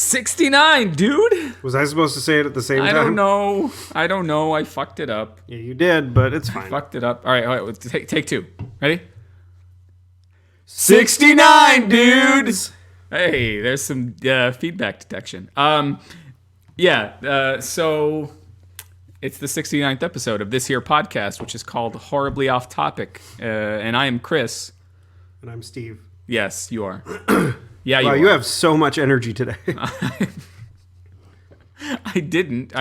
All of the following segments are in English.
69, dude. Was I supposed to say it at the same time? I don't know. I fucked it up. Yeah, you did, but it's fine. Fucked it up. All right. Take two. Ready? 69, dudes. Hey, there's some feedback detection. So it's the 69th episode of this here podcast, which is called Horribly Off Topic. And I am Chris. And I'm Steve. Yes, you are. Yeah, wow, you have so much energy today. I didn't.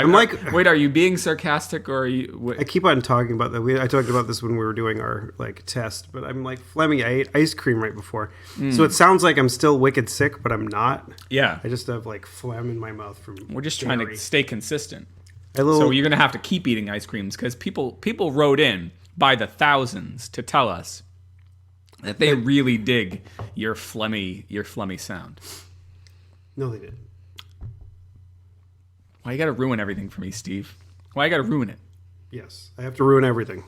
Wait, are you being sarcastic or are you? I keep on talking about that. I talked about this when we were doing our test, but I'm like, Flemmy, I ate ice cream right before. So it sounds like I'm still wicked sick, but I'm not. Yeah. I just have phlegm in my mouth from We're just dairy. trying to stay consistent. So you're going to have to keep eating ice creams because people wrote in by the thousands to tell us that they really dig your phlegmy sound. No, they didn't. Why you got to ruin everything for me, Steve? Why you got to ruin it? Yes, I have to ruin everything.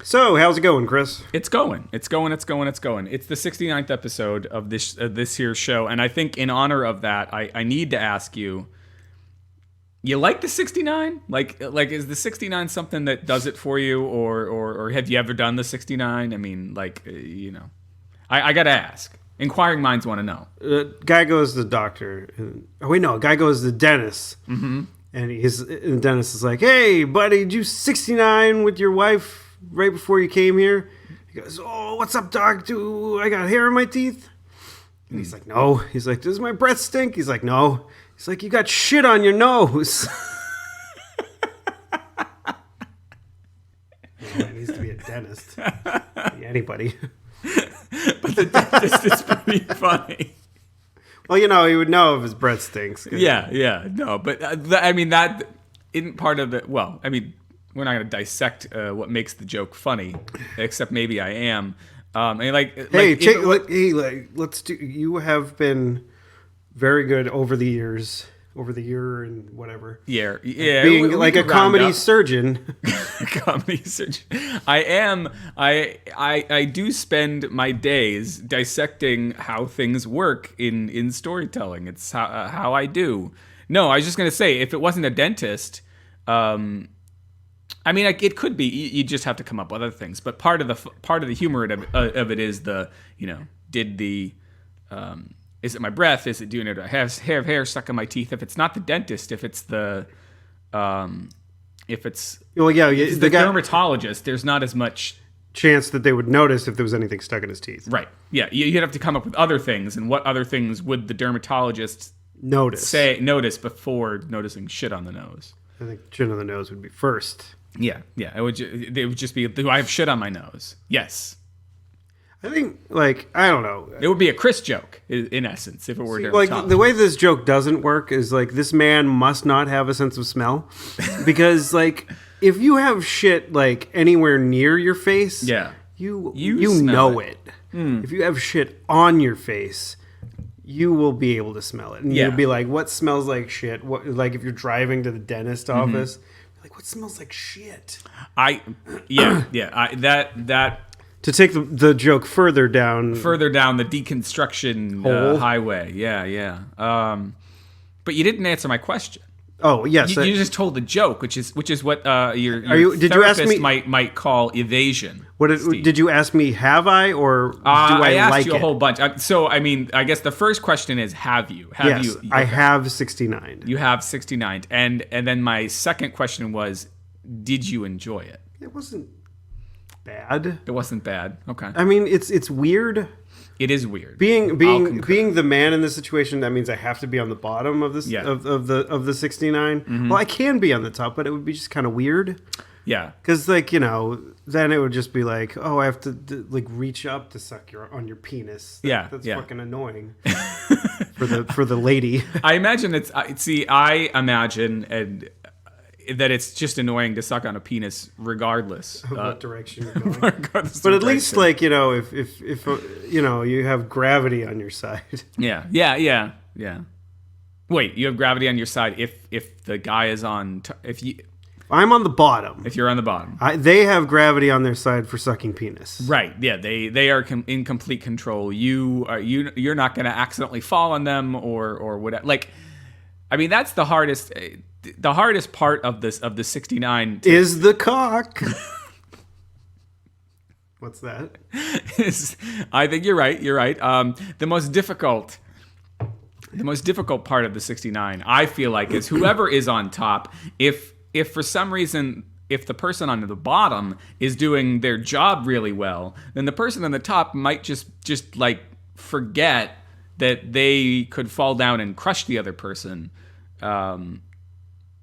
So, how's it going, Chris? It's going. It's the 69th episode of this here show, and I think in honor of that, I need to ask you. You like the 69? Like is the 69 something that does it for you, or have you ever done the 69? I mean, I gotta ask. Inquiring minds want to know. Guy goes to the doctor. Guy goes to the dentist. Mm-hmm. And the dentist is like, "Hey, buddy, did you 69 with your wife right before you came here?" He goes, "Oh, what's up, doc? Do I got hair in my teeth?" And he's like, "No." He's like, "Does my breath stink?" He's like, "No." He's like, "You got shit on your nose." It needs to be a dentist. Be anybody. But the dentist is pretty funny. Well, he would know if his breath stinks. Yeah. No, but that isn't part of the. Well, I mean, we're not going to dissect what makes the joke funny, except maybe I am. Let's do. You have been very good over the year and whatever. Yeah. Being like a comedy surgeon. Comedy surgeon. I am. I do spend my days dissecting how things work in storytelling. It's how I do. No, I was just gonna say, if it wasn't a dentist, it could be. You just have to come up with other things. But part of the humor of it is is it my breath? Is it doing it? I have hair stuck in my teeth. If it's not the dentist, if it's the dermatologist, there's not as much chance that they would notice if there was anything stuck in his teeth. Right. Yeah. You'd have to come up with other things, and what other things would the dermatologist notice before noticing shit on the nose? I think shit on the nose would be first. Yeah. It would just be, do I have shit on my nose? Yes. I think, I don't know. It would be a Chris joke, in essence, if it were dermatology. The way this joke doesn't work is, this man must not have a sense of smell. Because, if you have shit, anywhere near your face, yeah, you know it. If you have shit on your face, you will be able to smell it. And you'll be like, what smells like shit? What, if you're driving to the dentist office, what smells like shit? To take the joke further down the deconstruction highway. Yeah. But you didn't answer my question. Oh, yes. You just told the joke, which is what your did you ask me, might call evasion. Did you ask me, have I, or do I asked like you a whole bunch. I guess the first question is, have you? Yes, you? I have 69. You have 69. And then my second question was, did you enjoy it? It wasn't bad. It wasn't bad. Okay. It's weird. It is weird. Being the man in this situation, that means I have to be on the bottom of this of the 69. Mm-hmm. Well, I can be on the top, but it would be just kind of weird. Yeah. Because then it would just be like, oh, I have to reach up to suck on your penis. That's fucking annoying for the lady. I imagine I imagine that it's just annoying to suck on a penis regardless of what direction you're going. But at least if you have gravity on your side. Yeah. Wait, you have gravity on your side if the guy is on I'm on the bottom. If you're on the bottom. They have gravity on their side for sucking penis. Right. Yeah. They are in complete control. You're not going to accidentally fall on them or whatever. Like, I mean, that's the hardest. The hardest part of the 69 is the cock. What's that? I think you're right. You're right. The most difficult part of the 69, I feel like, is whoever is on top. If for some reason, if the person on the bottom is doing their job really well, then the person on the top might just like forget that they could fall down and crush the other person.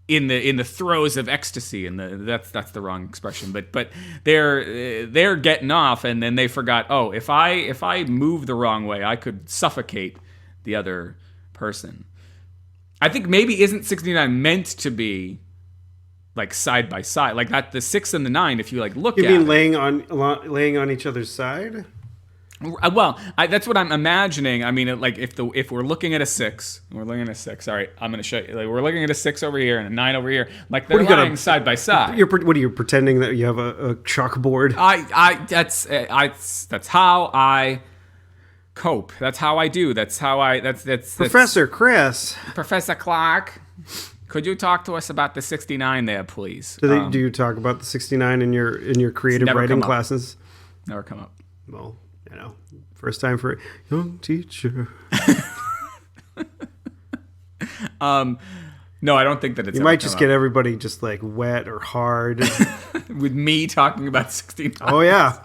In the throes of ecstasy, and that's the wrong expression, but they're getting off, and then they forgot. Oh, if I move the wrong way, I could suffocate the other person. I think maybe isn't 69 meant to be like side by side, like that the 6 and the 9. If you like look, you at mean it, laying on each other's side? Well, that's what I'm imagining. I mean, like if we're looking at a 6, we're looking at a 6. All right, I'm going to show you. Like we're looking at a 6 over here and a 9 over here. Like they're lying side by side. What are you pretending that you have a chalkboard? That's how I cope. That's how I do. That's Professor Chris. Professor Clark. Could you talk to us about the 69 there, please? Do you talk about the 69 in your creative writing classes? Never come up. Well, first time for a young teacher. No, I don't think that it's. You might just get everybody just like wet or hard. With me talking about 69. Oh yeah.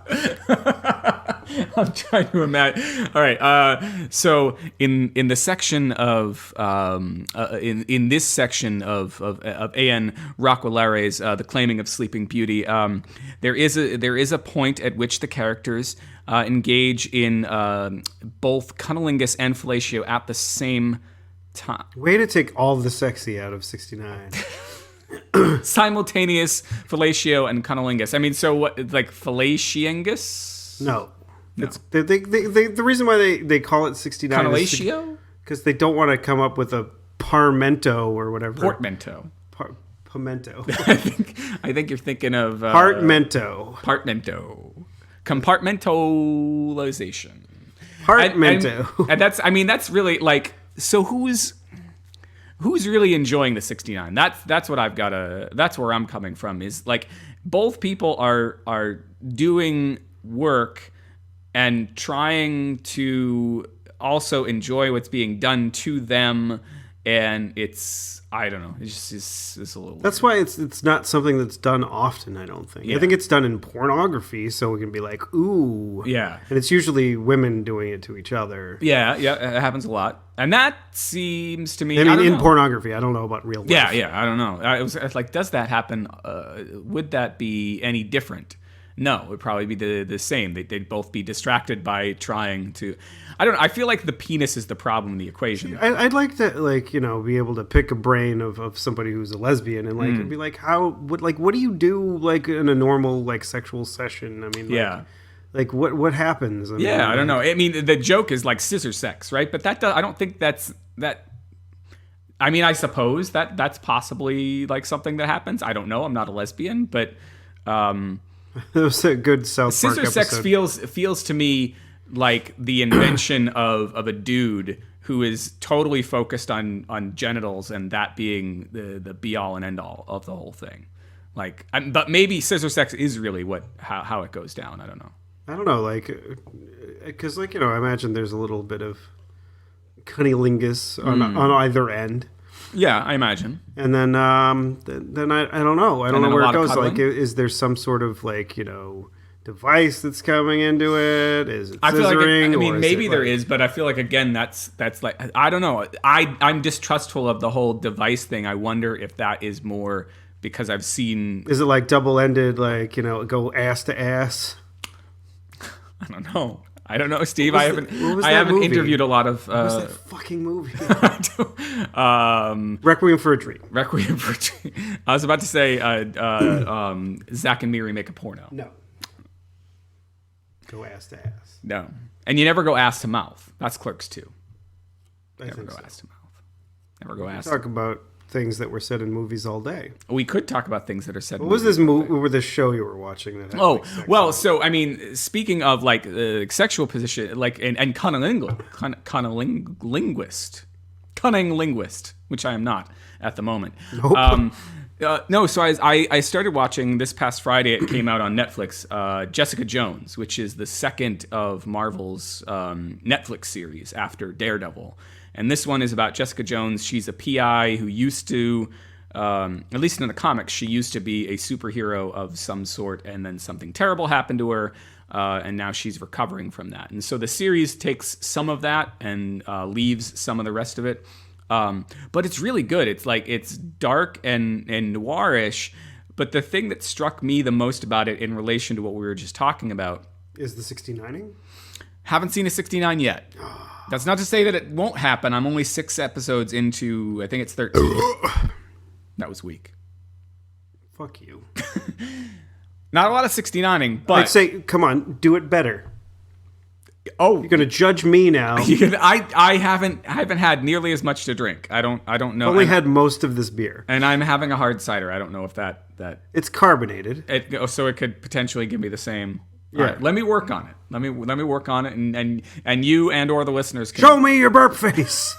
I'm trying to imagine. All right. So in the section of in this section of A.N. Roquelare's The Claiming of Sleeping Beauty, there is a point at which the characters engage in both cunnilingus and fellatio at the same time. Way to take all the sexy out of 69. Simultaneous fellatio and cunnilingus. I mean, so what? Like fellatiangus? No. It's the reason why they call it 69 Cunnilatio? Because they don't want to come up with a parmento or whatever. Portmanteau. Pimento. I think you're thinking of Partmento. Compartmentalization. Partmento. And that's really like, so who's really enjoying the 69? That's what I've got to. That's where I'm coming from. Is like both people are doing work and trying to also enjoy what's being done to them, and it's, I don't know, it's a little that's weird. why it's not something that's done often, I don't think. Yeah. I think it's done in pornography, so we can be like, ooh. Yeah. And it's usually women doing it to each other. Yeah, it happens a lot. And that seems to me, I mean, in know. pornography, I don't know about real life. Yeah, I don't know. I was like, does that happen? Would that be any different? No, it would probably be the same. They'd both be distracted by trying to. I don't know. I feel like the penis is the problem in the equation. I'd like to, like, be able to pick a brain of somebody who's a lesbian and like be like, what do you do like in a normal like sexual session? I mean, like what happens? I mean, I don't know. I mean, the joke is like scissor sex, right? But I don't think that's that. I mean, I suppose that's possibly like something that happens. I don't know. I'm not a lesbian, but. It was a good South Park Scissor sex feels to me like the invention of a dude who is totally focused on genitals and that being the be all and end all of the whole thing. Like, but maybe scissor sex is really how it goes down. I don't know. Like, because like I imagine there's a little bit of cunnilingus on either end. Yeah, I imagine. And then I don't know. I don't know where it goes. Cuddling. Like, is there some sort of like device that's coming into it? Is it scissoring? I feel like I mean, maybe there like, is, but I feel like again that's like, I don't know. I'm distrustful of the whole device thing. I wonder if that is more because I've seen. Is it like double-ended? Like go ass to ass? I don't know, Steve. I haven't movie? interviewed a lot of. What was that fucking movie? Requiem for a Dream. Requiem for a Dream. I was about to say Zach and Miri make a porno. No. Go ass to ass. No. And you never go ass to mouth. That's Clerks 2. Never go ass to mouth. Never go ass. Talk about things that were said in movies all day. We could talk about things that are said. What was this movie or this show you were watching that had sex well, in it? so I mean, speaking of like sexual position, like and cunning linguist, which I am not at the moment. Nope. No, so I started watching this past Friday. It came out on Netflix. Jessica Jones, which is the second of Marvel's Netflix series after Daredevil, and this one is about Jessica Jones. She's a PI who used to, at least in the comics, she used to be a superhero of some sort, and then something terrible happened to her, and now she's recovering from that. And so the series takes some of that and leaves some of the rest of it. But it's really good. It's dark and noirish. But the thing that struck me the most about it in relation to what we were just talking about Is the 69ing? Haven't seen a 69 yet. That's not to say that it won't happen. I'm only 6 episodes into, I think it's 13. That was weak. Fuck you. Not a lot of 69ing, but I'd say, come on, do it better. oh, You're gonna judge me now. I haven't had nearly as much to drink. I don't know. Only had most of this beer. And I'm having a hard cider. I don't know if that It's carbonated. so it could potentially give me the same. Yeah. All right, let me work on it. Let me work on it, and you and or the listeners can. Show me your burp face.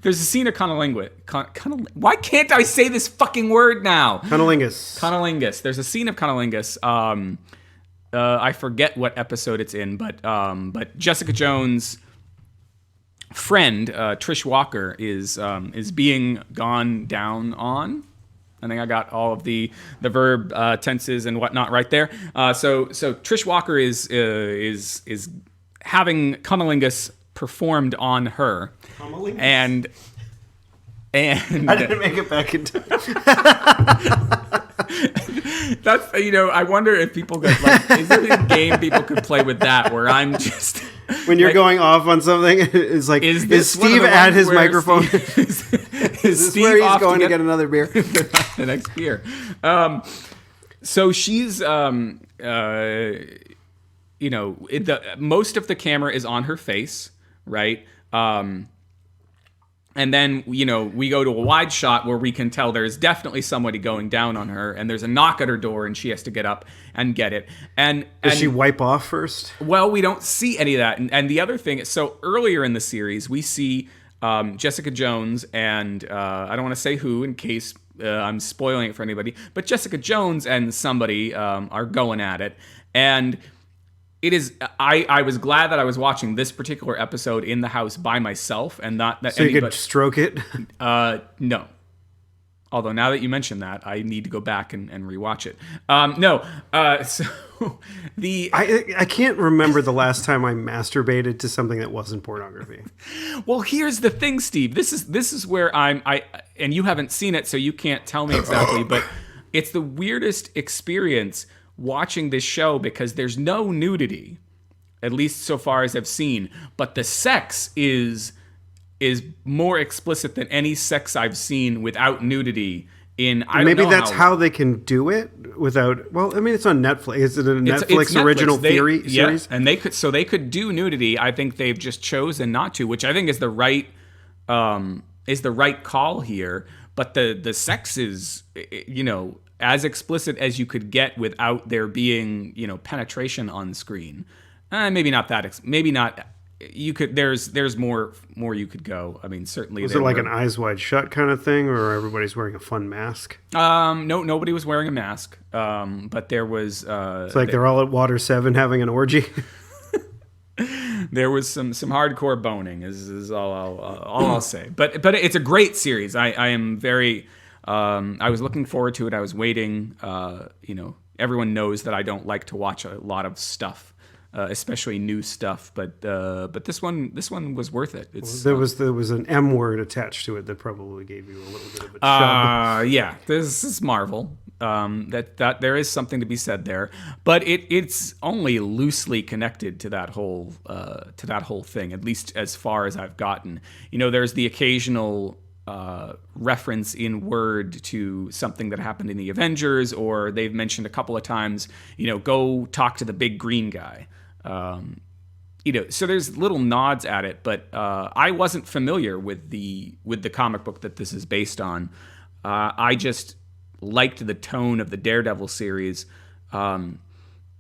There's a scene of why can't I say this fucking word now? Cunnilingus. Cunnilingus. There's a scene of cunnilingus. I forget what episode it's in, but Jessica Jones' friend Trish Walker is being gone down on. I think I got all of the verb tenses and whatnot right there. So Trish Walker is having cunnilingus performed on her, Cunnilingus? and I didn't make it back in time. that's I wonder if people could is there a game people could play with that where I'm just When you're going off on something, it's like, is one of Steve the at ones his where microphone? is Is this Steve where he's off going to get another beer? the next beer? So she's most of the camera is on her face, right? And then, we go to a wide shot where we can tell there's definitely somebody going down on her, and there's a knock at her door, and she has to get up and get it. Does she wipe off first? Well, we don't see any of that. And the other thing, so earlier in the series, we see Jessica Jones and I don't want to say who in case I'm spoiling it for anybody, but Jessica Jones and somebody are going at it. And it is. I was glad that I was watching this particular episode in the house by myself and not that So anybody. you could stroke it? No. Although now that you mention that, I need to go back and rewatch it. No. So the I can't remember the last time I masturbated to something that wasn't pornography. well, here's the thing, Steve. This is where I and you haven't seen it, so you can't tell me exactly. But it's the weirdest experience watching this show because there's no nudity, at least so far as I've seen. But the sex is more explicit than any sex I've seen without nudity. Maybe that's how they can do it without. Well, I mean, it's on Netflix. Is it a Netflix It's original series? Yeah, and they could do nudity. I think they've just chosen not to, which I think is the right call here. But the sex is as explicit as you could get without there being penetration on screen. Maybe not that. Maybe not. You could. There's more you could go. I mean, certainly. Was it like an Eyes Wide Shut kind of thing, or everybody's wearing a fun mask? No, nobody was wearing a mask. But there was. It's like they're all at Water 7 having an orgy. There was some hardcore boning. Is all I'll say. But it's a great series. I am very. I was looking forward to it. I was waiting. Everyone knows that I don't like to watch a lot of stuff. Especially new stuff, but this one was worth it. There was an M word attached to it that probably gave you a little bit of a chub. Yeah, this is Marvel. That there is something to be said there, but it's only loosely connected to that whole thing, at least as far as I've gotten. There's the occasional reference in word to something that happened in the Avengers, or they've mentioned a couple of times, go talk to the big green guy. so there's little nods at it, but I wasn't familiar with the comic book that this is based on. I just liked the tone of the Daredevil series, and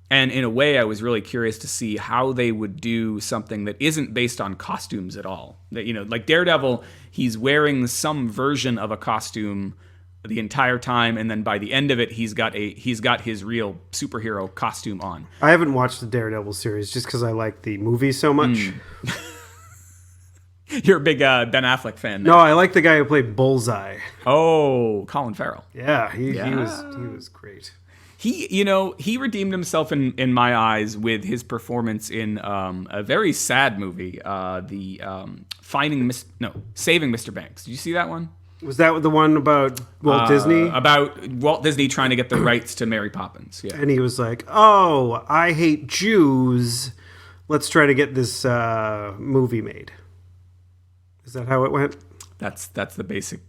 in a way, I was really curious to see how they would do something that isn't based on costumes at all. That like Daredevil, he's wearing some version of a costume the entire time, and then by the end of it, he's got his real superhero costume on. I haven't watched the Daredevil series just because I like the movie so much. You're a big Ben Affleck fan. No, I like the guy who played Bullseye. Oh, Colin Farrell. Yeah, he was great. He redeemed himself in my eyes with his performance in a very sad movie, Saving Mr. Banks. Did you see that one? Was that the one about Walt Disney? About Walt Disney trying to get the rights to Mary Poppins. Yeah. And he was like, "Oh, I hate Jews. Let's try to get this movie made." Is that how it went? That's the basic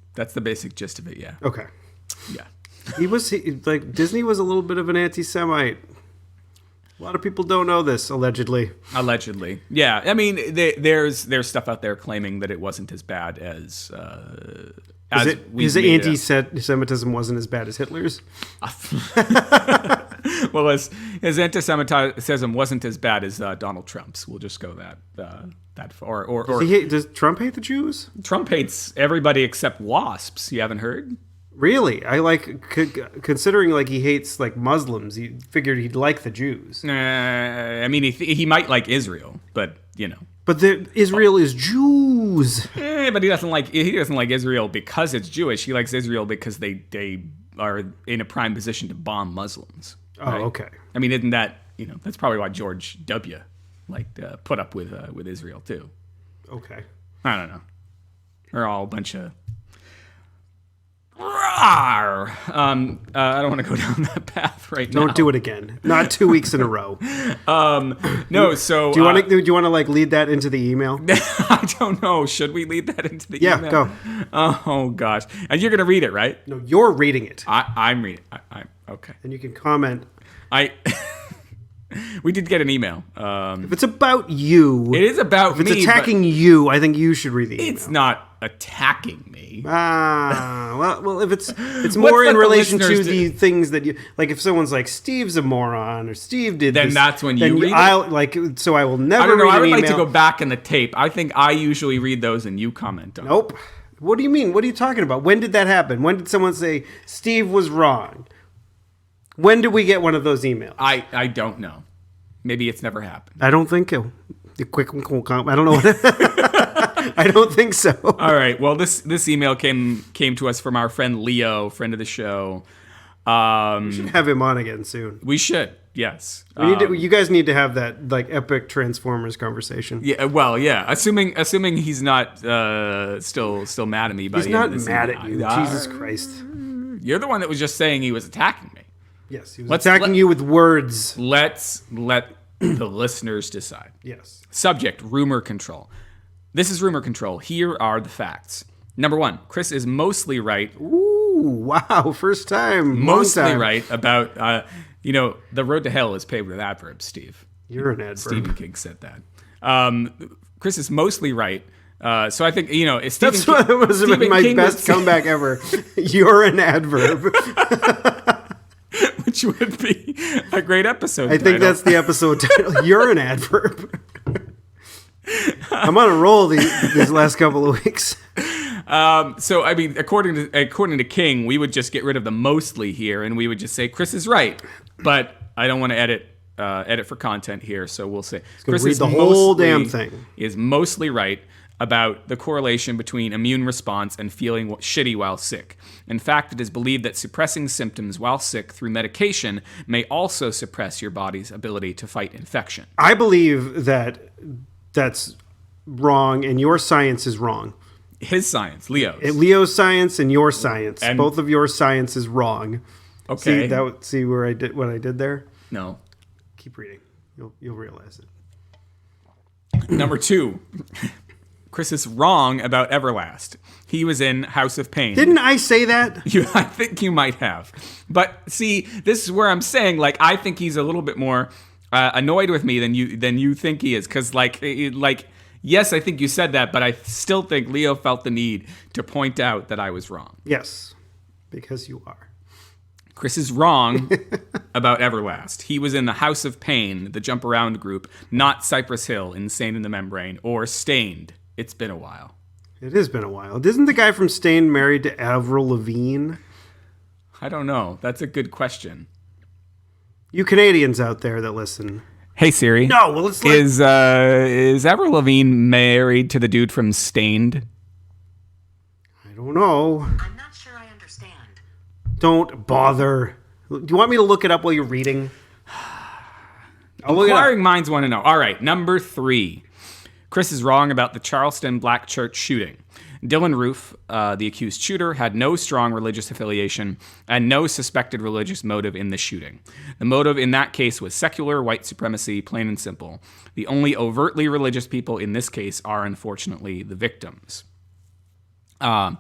gist of it. Yeah. Okay. Yeah. Disney was a little bit of an anti-Semite. A lot of people don't know this, allegedly. Allegedly, yeah. I mean, there's stuff out there claiming that it wasn't as bad as his anti-Semitism wasn't as bad as Hitler's. Well, his anti-Semitism wasn't as bad as Donald Trump's. We'll just go that far. Or does Trump hate the Jews? Trump hates everybody except wasps. You haven't heard? Really? I considering he hates Muslims. You figured he'd like the Jews. I mean, he might like Israel, but But Israel is Jews. But he doesn't like Israel because it's Jewish. He likes Israel because they are in a prime position to bomb Muslims. Right? Oh, okay. I mean, isn't that that's probably why George W. Put up with Israel too. Okay. I don't know. They're all a bunch of. I don't want to go down that path right now. Don't do it again. Not 2 weeks in a row. No. So do you want to lead that into the email? I don't know. Should we lead that into the email? Yeah, go. Oh gosh, and you're gonna read it, right? No, you're reading it. I'm reading. I'm okay. And you can comment. We did get an email. If it's about you, it is about me. If it's attacking you, I think you should read the email. It's not attacking me. Well, if it's more in relation to the things that you like. If someone's like Steve's a moron or Steve did then this, that's when you read it. So I will never. I don't know. Read I would an like email. to go back in the tape. I think I usually read those and you comment on. Nope. What do you mean? What are you talking about? When did that happen? When did someone say Steve was wrong? When did we get one of those emails? I don't know. Maybe it's never happened. I don't think so. I don't know what. I don't think so. All right. Well, this email came to us from our friend Leo, friend of the show. We should have him on again soon. We should. Yes. You guys need to have that epic Transformers conversation. Yeah. Well, yeah. Assuming he's not still mad at me. By he's the not end of this mad email. at you. Jesus Christ. You're the one that was just saying he was attacking me. Yes, he was attacking you with words. Let's let the listeners decide. Yes. Subject, rumor control. This is rumor control. Here are the facts. Number 1, Chris is mostly right. Ooh, wow. First time. Mostly right about, the road to hell is paved with adverbs, Steve. You're an adverb. Stephen King said that. Chris is mostly right. So I think, That's what was my best comeback ever. You're an adverb. Which would be a great episode I think that's the episode title. You're an adverb. I'm on a roll these last couple of weeks. So I mean, according to King, we would just get rid of the mostly here, and we would just say Chris is right. But I don't want to edit for content here, so we'll say Chris read is the whole damn thing. Is mostly right about the correlation between immune response and feeling shitty while sick. In fact, it is believed that suppressing symptoms while sick through medication may also suppress your body's ability to fight infection. I believe that that's wrong, and your science is wrong. His science, Leo's. Leo's science and your science. And both of your science is wrong. Okay. See where I did what I did there? No. Keep reading. You'll realize it. Number 2. Chris is wrong about Everlast. He was in House of Pain. Didn't I say that? I think you might have. But see, this is where I'm saying, I think he's a little bit more annoyed with me than you think he is. Because yes, I think you said that, but I still think Leo felt the need to point out that I was wrong. Yes, because you are. Chris is wrong about Everlast. He was in the House of Pain, the Jump Around group, not Cypress Hill, Insane in the Membrane, or Stained. It's been a while. It has been a while. Isn't the guy from Stain married to Avril Lavigne? I don't know. That's a good question. You Canadians out there that listen. Hey Siri. No, well let's is Avril Lavigne married to the dude from Stained? I don't know. I'm not sure I understand. Don't bother. Do you want me to look it up while you're reading? Inquiring minds want to know. All right, number 3. Chris is wrong about the Charleston Black Church shooting. Dylan Roof, the accused shooter, had no strong religious affiliation and no suspected religious motive in the shooting. The motive in that case was secular white supremacy, plain and simple. The only overtly religious people in this case are, unfortunately, the victims. You're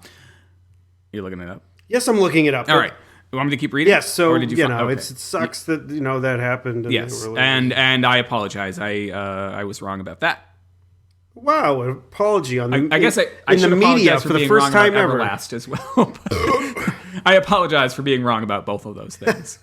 looking it up? Yes, I'm looking it up. All right. You want me to keep reading? Yes, so, Or did you okay. it sucks that, that happened. And Yes, and I apologize. I was wrong about that. Wow, an apology on the I guess I in should the media apologize for for the being first wrong time about ever. Everlast as well. I apologize for being wrong about both of those things.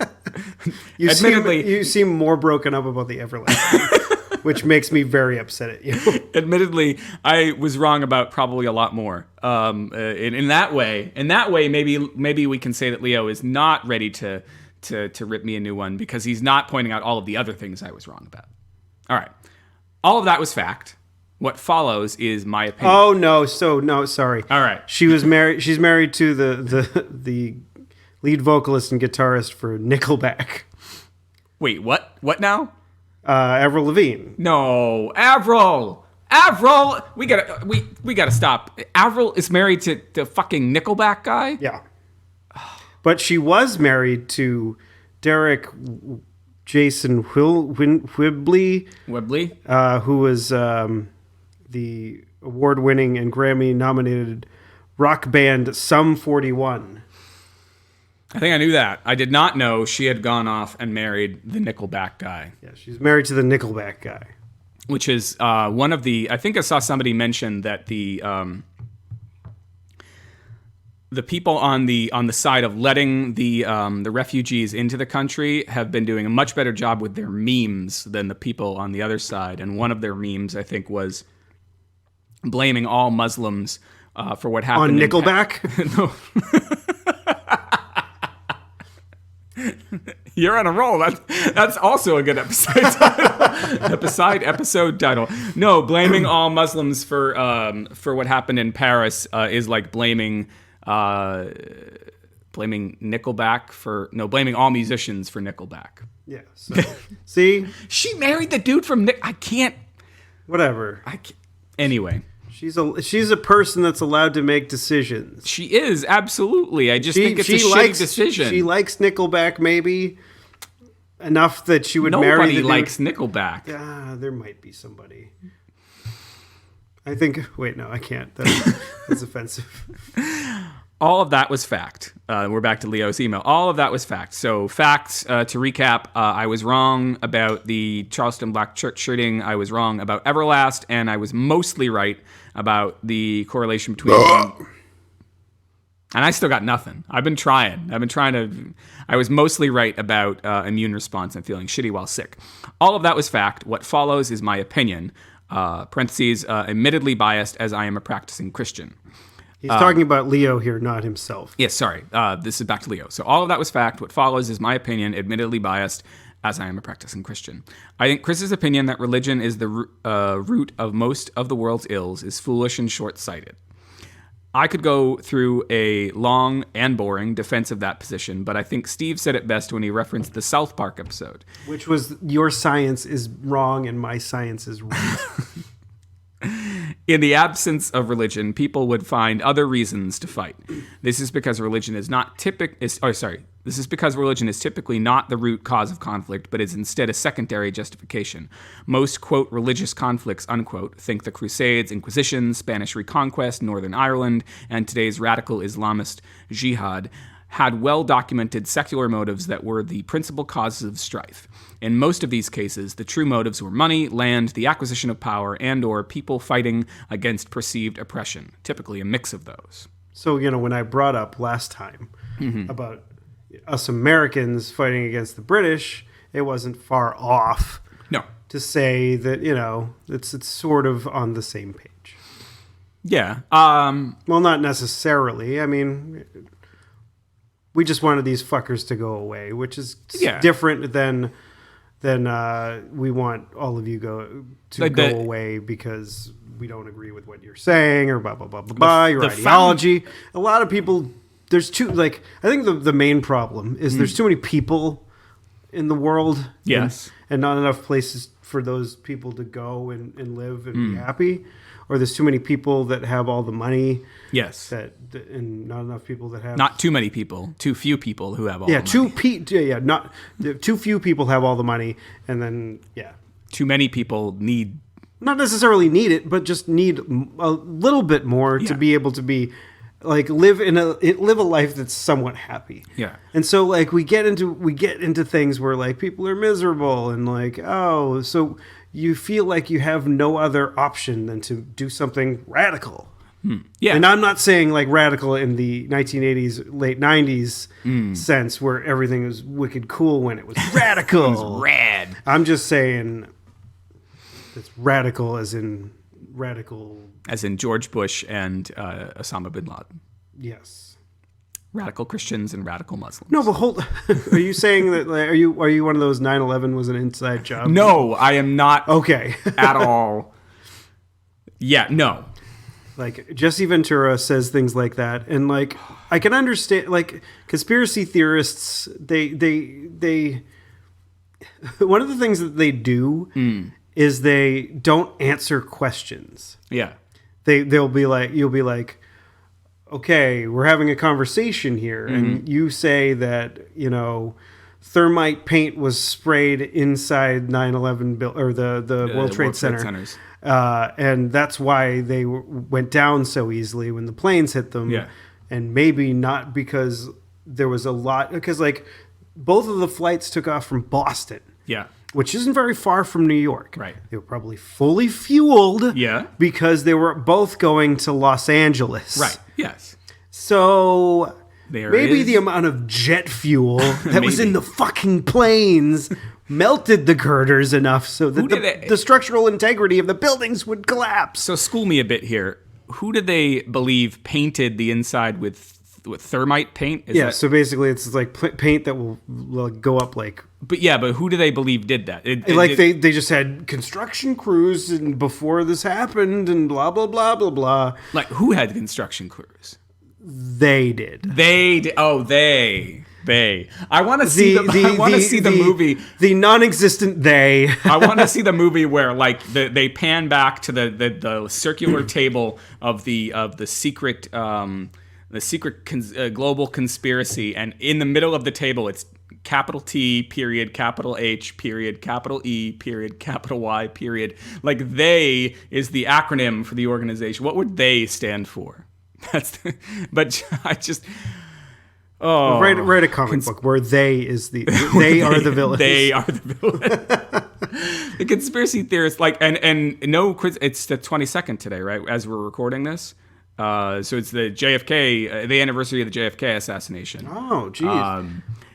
You seem more broken up about the Everlast, which makes me very upset at you. Admittedly, I was wrong about probably a lot more. In that way, maybe we can say that Leo is not ready to rip me a new one because he's not pointing out all of the other things I was wrong about. All right, all of that was fact. What follows is my opinion. Oh no! Sorry. All right. She's married to the lead vocalist and guitarist for Nickelback. Wait, what? What now? Avril Lavigne. No, Avril. We gotta stop. Avril is married to the fucking Nickelback guy. Yeah. But she was married to Derek Jason Whibley, who was the award-winning and Grammy-nominated rock band Sum 41. I think I knew that. I did not know she had gone off and married the Nickelback guy. Yeah, she's married to the Nickelback guy. Which is one of the... I think I saw somebody mention that the people on the side of letting the refugees into the country have been doing a much better job with their memes than the people on the other side. And one of their memes, I think, was blaming all Muslims for what happened on Nickelback. No. You're on a roll. That's also a good episode title. episode title. No, blaming all Muslims for what happened in Paris is like blaming Nickelback blaming all musicians for Nickelback. Yeah. So, see, she married the dude from Nick. I can't. Whatever. I can't. Anyway. She's a person that's allowed to make decisions. She is, absolutely. I just think it's a shitty decision. She likes Nickelback maybe enough that she would marry the Nobody dude. likes Nickelback. There might be somebody. I think... Wait, no, I can't. That's offensive. All of that was fact. We're back to Leo's email. All of that was fact. So facts, to recap, I was wrong about the Charleston Black Church shooting. I was wrong about Everlast, and I was mostly right about the correlation between... And I still got nothing. I've been trying to... I was mostly right about immune response and feeling shitty while sick. All of that was fact. What follows is my opinion. Parentheses, admittedly biased as I am a practicing Christian. He's talking about Leo here, not himself. Yes, sorry. This is back to Leo. So all of that was fact. What follows is my opinion, admittedly biased, as I am a practicing Christian. I think Chris's opinion that religion is the root of most of the world's ills is foolish and short-sighted. I could go through a long and boring defense of that position, but I think Steve said it best when he referenced the South Park episode. Which was, your science is wrong and my science is right. In the absence of religion, people would find other reasons to fight. This is because religion is This is because religion is typically not the root cause of conflict, but is instead a secondary justification. Most, quote, religious conflicts, unquote, think the Crusades, Inquisition, Spanish Reconquest, Northern Ireland, and today's radical Islamist jihad, had well-documented secular motives that were the principal causes of strife. In most of these cases, the true motives were money, land, the acquisition of power, and or people fighting against perceived oppression, typically a mix of those. So, when I brought up last time about us Americans fighting against the British, it wasn't far off No. to say that, it's sort of on the same page. Yeah. Well, not necessarily. I mean, we just wanted these fuckers to go away, which is different than we want all of you go away because we don't agree with what you're saying or blah, blah, blah, blah, blah, your ideology. A lot of people, there's I think the main problem is there's too many people in the world. Yes. And not enough places for those people to go and live and be happy. Or there's too many people that have all the money. Yes. And not enough people that have... Not too many people. Too few people who have all the money. Too few people have all the money. And then, Too many people need... Not necessarily need it, but just need a little bit more to be able to be... live a life that's somewhat happy. Yeah. And so we get into things where people are miserable and so you feel like you have no other option than to do something radical. Yeah. And I'm not saying radical in the 1980s, late 90s sense where everything was wicked cool when it was radical. It was rad. I'm just saying it's radical as in radical. As in George Bush and Osama bin Laden. Yes. Radical Christians and radical Muslims. No, but are you saying that? Are you one of those 9/11 was an inside job? No, I am not. Okay. At all. Yeah, no. Jesse Ventura says things like that, and I can understand. Conspiracy theorists, they one of the things that they do is they don't answer questions. Yeah. They'll be you'll be like, okay, we're having a conversation here, and you say that, thermite paint was sprayed inside 9/11 or the World Trade Center. And that's why they went down so easily when the planes hit them. Yeah. And maybe not because there was a lot, because both of the flights took off from Boston. Yeah. Which isn't very far from New York. Right. They were probably fully fueled. Yeah. Because they were both going to Los Angeles. Right. Yes. So maybe is. the amount of jet fuel that was in the fucking planes melted the girders enough so that the structural integrity of the buildings would collapse. So school me a bit here. Who did they believe painted the inside with thermite paint? So basically it's paint that will go up But who do they believe did that? They just had construction crews and before this happened and blah, blah, blah, blah, blah. Who had construction crews? They did. They did. Oh, they. I want to see the movie. The non-existent they. I want to see the movie where they pan back to the circular table of the secret global conspiracy, and in the middle of the table it's capital T period capital H period capital E period capital Y period. They is the acronym for the organization. What would they stand for? But I just. Oh, write a comic book where they are the villains. They are the villains. The conspiracy theorists and no quiz. It's the 22nd today, right? As we're recording this, so it's the JFK, the anniversary of the JFK assassination. Oh, geez. Well,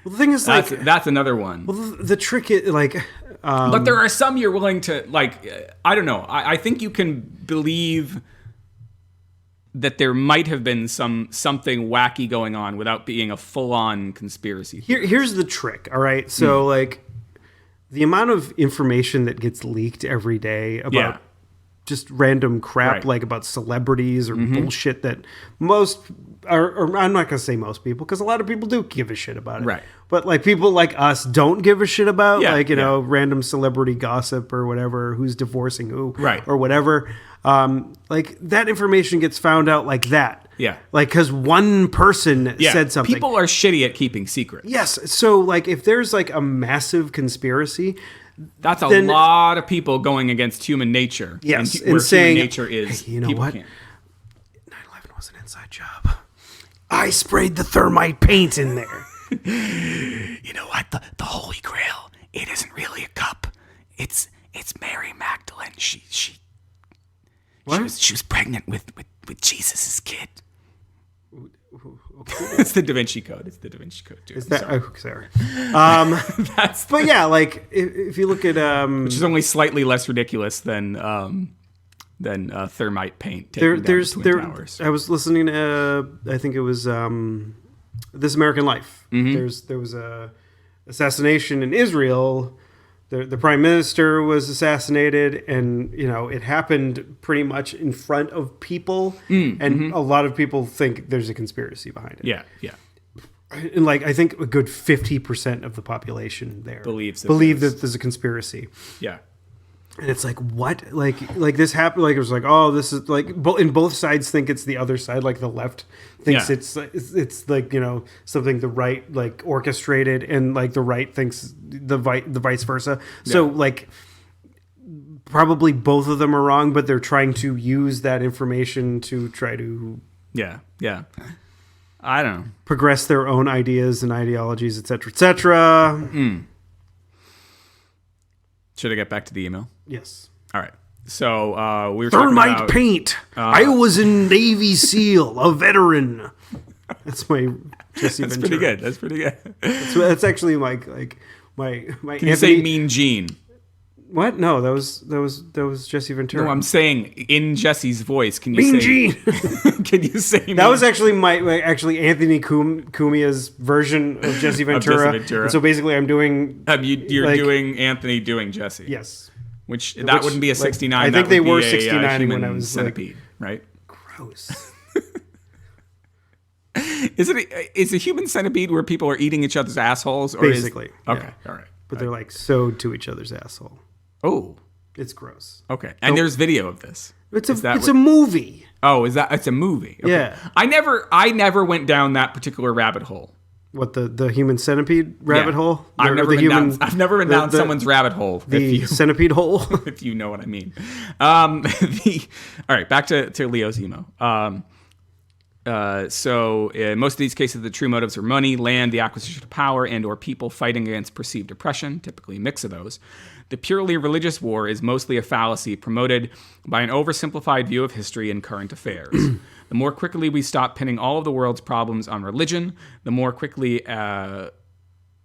the thing is, that's another one. Well, the trick is but there are some you're willing to I don't know. I think you can believe that there might have been something wacky going on without being a full-on conspiracy. Here's the trick, all right? So, the amount of information that gets leaked every day about just random crap, about celebrities or bullshit that most, or I'm not going to say most people, because a lot of people do give a shit about it. Right. But, people like us don't give a shit about, random celebrity gossip or whatever, who's divorcing who, or whatever. That information gets found out like that. Yeah. Because one person said something. People are shitty at keeping secrets. Yes. So, if there's, a massive conspiracy... That's a lot of people going against human nature. Yes. And saying... Human nature is... Hey, you know what? 9/11 was an inside job. I sprayed the thermite paint in there. You know what? The Holy Grail, it isn't really a cup. It's Mary Magdalene. She was pregnant with Jesus' kid. It's the Da Vinci Code. It's the Da Vinci Code too. Is that sorry? But yeah, like if you look at which is only slightly less ridiculous than thermite paint. Taking down the Twin Towers. I was listening to I think it was This American Life. Mm-hmm. There was a assassination in Israel. The prime minister was assassinated, and it happened pretty much in front of people, and a lot of people think there's a conspiracy behind it. Yeah. And like I think a good 50% of the population there believe that there's a conspiracy. Yeah. And it's like, what? Like this happened. Like it was like, oh, this is like, and both sides think it's the other side. Like the left thinks it's like something the right like orchestrated, and like the right thinks the vice versa. So like, probably both of them are wrong, but they're trying to use that information to try to I don't know, progress their own ideas and ideologies, etc., etc. Should I get back to the email? Yes. All right. So we were thermite talking about paint. I was a Navy SEAL, a veteran. That's my Jesse Ventura. That's pretty good. That's actually my Can Anthony, you say Mean Gene? What? No, that was Jesse Ventura. No, I'm saying in Jesse's voice. Can you Mean say Gene? Can you say that was actually actually Anthony Cumia's version of Jesse Ventura. Ventura. So basically, I'm doing. You're doing Anthony doing Jesse. Yes. Which wouldn't be a 69. I think they were 69 when I was centipede, right? Gross. Is a human centipede where people are eating each other's assholes? Or Basically. Okay. All right. But they're like sewed to each other's asshole. Oh. It's gross. Okay. And there's video of this. It's a movie. Oh, it's a movie? Okay. Yeah. I never went down that particular rabbit hole. What, the human centipede rabbit hole? I've never been down someone's rabbit hole. The centipede hole? If you know what I mean. All right, back to Leo's emo. So in most of these cases, the true motives are money, land, the acquisition of power, and or people fighting against perceived oppression, typically a mix of those. The purely religious war is mostly a fallacy promoted by an oversimplified view of history and current affairs. The more quickly we stop pinning all of the world's problems on religion, the more quickly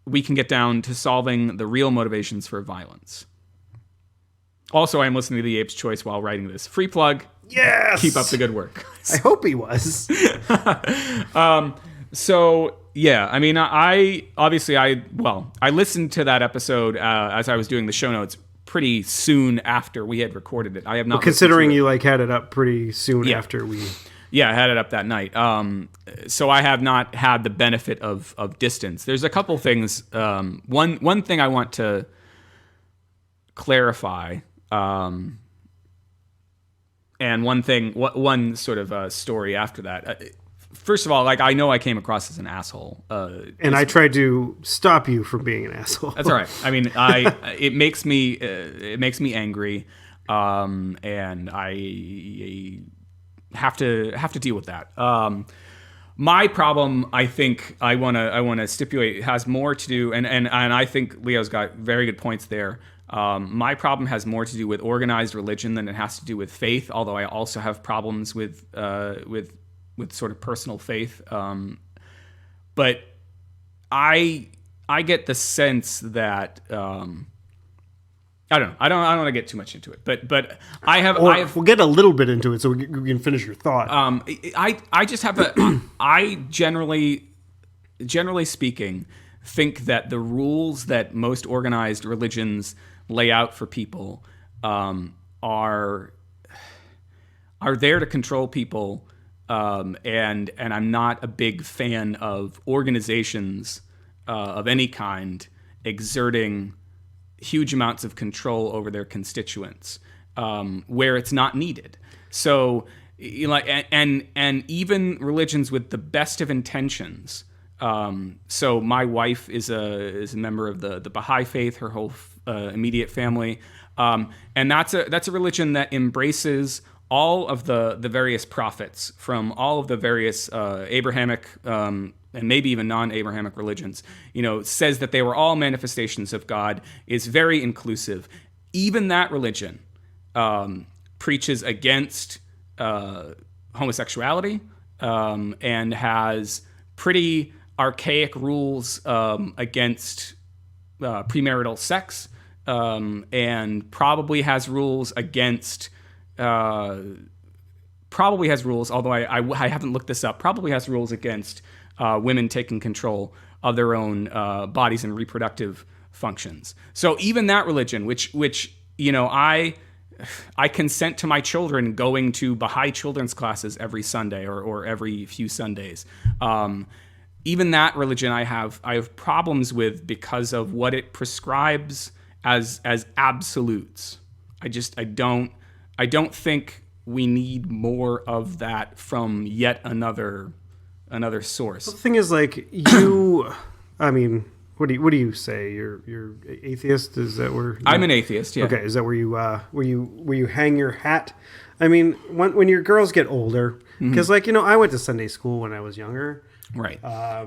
we can get down to solving the real motivations for violence. Also, I'm listening to The Ape's Choice while writing this. Free plug. Yes! Keep up the good work. I hope he was. So, yeah, I mean, I listened to that episode as I was doing the show notes pretty soon after we had recorded it. I have not considering you had it up pretty soon after we... Yeah, I had it up that night. So I have not had the benefit of distance. There's a couple things. One thing I want to clarify, and one sort of story after that. First of all, I know I came across as an asshole, and I tried to stop you from being an asshole. That's all right. I mean, it makes me angry, and I have to deal with that. My problem, I think, I want to stipulate, has more to do, and I think Leo's got very good points there. My problem has more to do with organized religion than it has to do with faith. Although I also have problems with sort of personal faith. But I get the sense that I don't know. I don't want to get too much into it, but we'll get a little bit into it so we can finish your thought. I just have I generally speaking think that the rules that most organized religions lay out for people are there to control people, and I'm not a big fan of organizations of any kind exerting huge amounts of control over their constituents where it's not needed. So, and even religions with the best of intentions. So my wife is a member of the Baha'i faith. Her whole immediate family, and that's a religion that embraces all of the various prophets from all of the various Abrahamic and maybe even non-Abrahamic religions, says that they were all manifestations of God, is very inclusive. Even that religion preaches against homosexuality and has pretty archaic rules against premarital sex, and probably has rules against although I haven't looked this up, probably has rules against women taking control of their own bodies and reproductive functions. So even that religion, which I consent to my children going to Baha'i children's classes every Sunday or every few Sundays. Even that religion I have problems with because of what it prescribes as absolutes. I don't think we need more of that from yet another source. The thing is, like, you, I mean, what do you say? You're atheist? Is that where I'm an atheist? Yeah. Okay. Is that where you hang your hat? I mean, when your girls get older, because I went to Sunday school when I was younger. Right.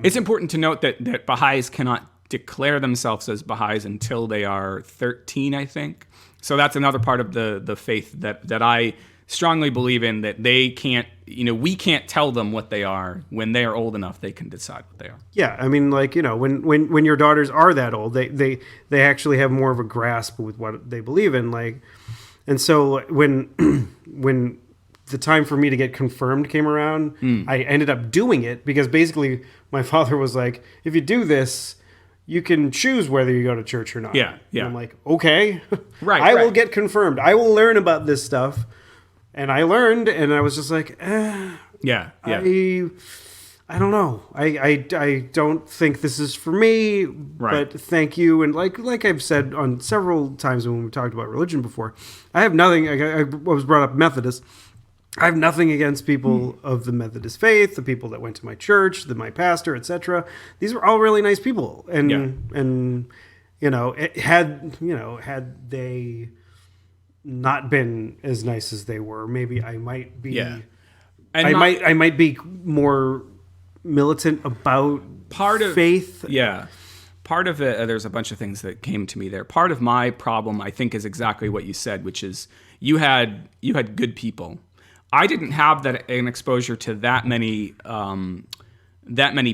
It's important to note that Baha'is cannot declare themselves as Baha'is until they are 13, I think. So that's another part of the faith that I strongly believe in, that they can't, we can't tell them what they are. When they are old enough, they can decide what they are. Yeah, I mean, like, when your daughters are that old, they actually have more of a grasp with what they believe in, like, and so when the time for me to get confirmed came around, I ended up doing it because basically my father was like, if you do this, you can choose whether you go to church or not. Yeah. And I'm like, okay, right. I will get confirmed. I will learn about this stuff. And I learned, and I was just like, yeah. I don't know. I don't think this is for me, right. But thank you. And like I've said on several times when we talked about religion before, I have nothing. I was brought up Methodist. I have nothing against people of the Methodist faith, the people that went to my church, my pastor, etc. These were all really nice people, and had they not been as nice as they were, maybe I might be. Yeah. I might be more militant about faith. Yeah. Part of it, there's a bunch of things that came to me there. Part of my problem, I think, is exactly what you said, which is you had good people. I didn't have an exposure to that many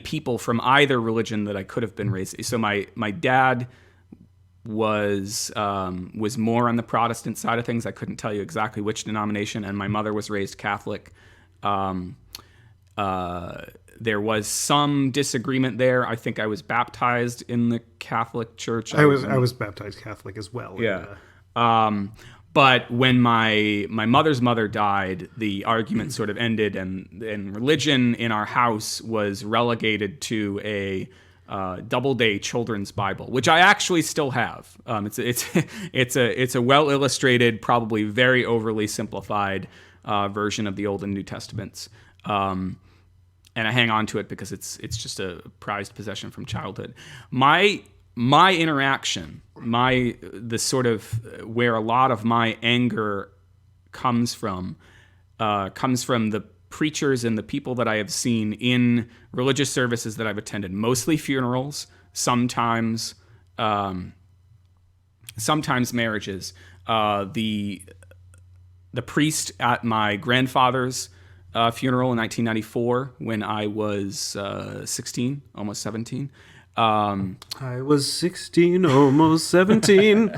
people from either religion that I could have been raised. So my dad was more on the Protestant side of things. I couldn't tell you exactly which denomination, and my mother was raised Catholic. There was some disagreement there. I think I was baptized in the Catholic Church. I was baptized Catholic as well. Yeah. But when my mother's mother died, the argument sort of ended, and religion in our house was relegated to a double-day children's Bible, which I actually still have. It's a well-illustrated, probably very overly simplified version of the Old and New Testaments, and I hang on to it because it's just a prized possession from childhood. My interaction, the sort of where a lot of my anger comes from the preachers and the people that I have seen in religious services that I've attended, mostly funerals, sometimes marriages. The priest at my grandfather's funeral in 1994, when I was 16, almost 17. I was 16, almost 17.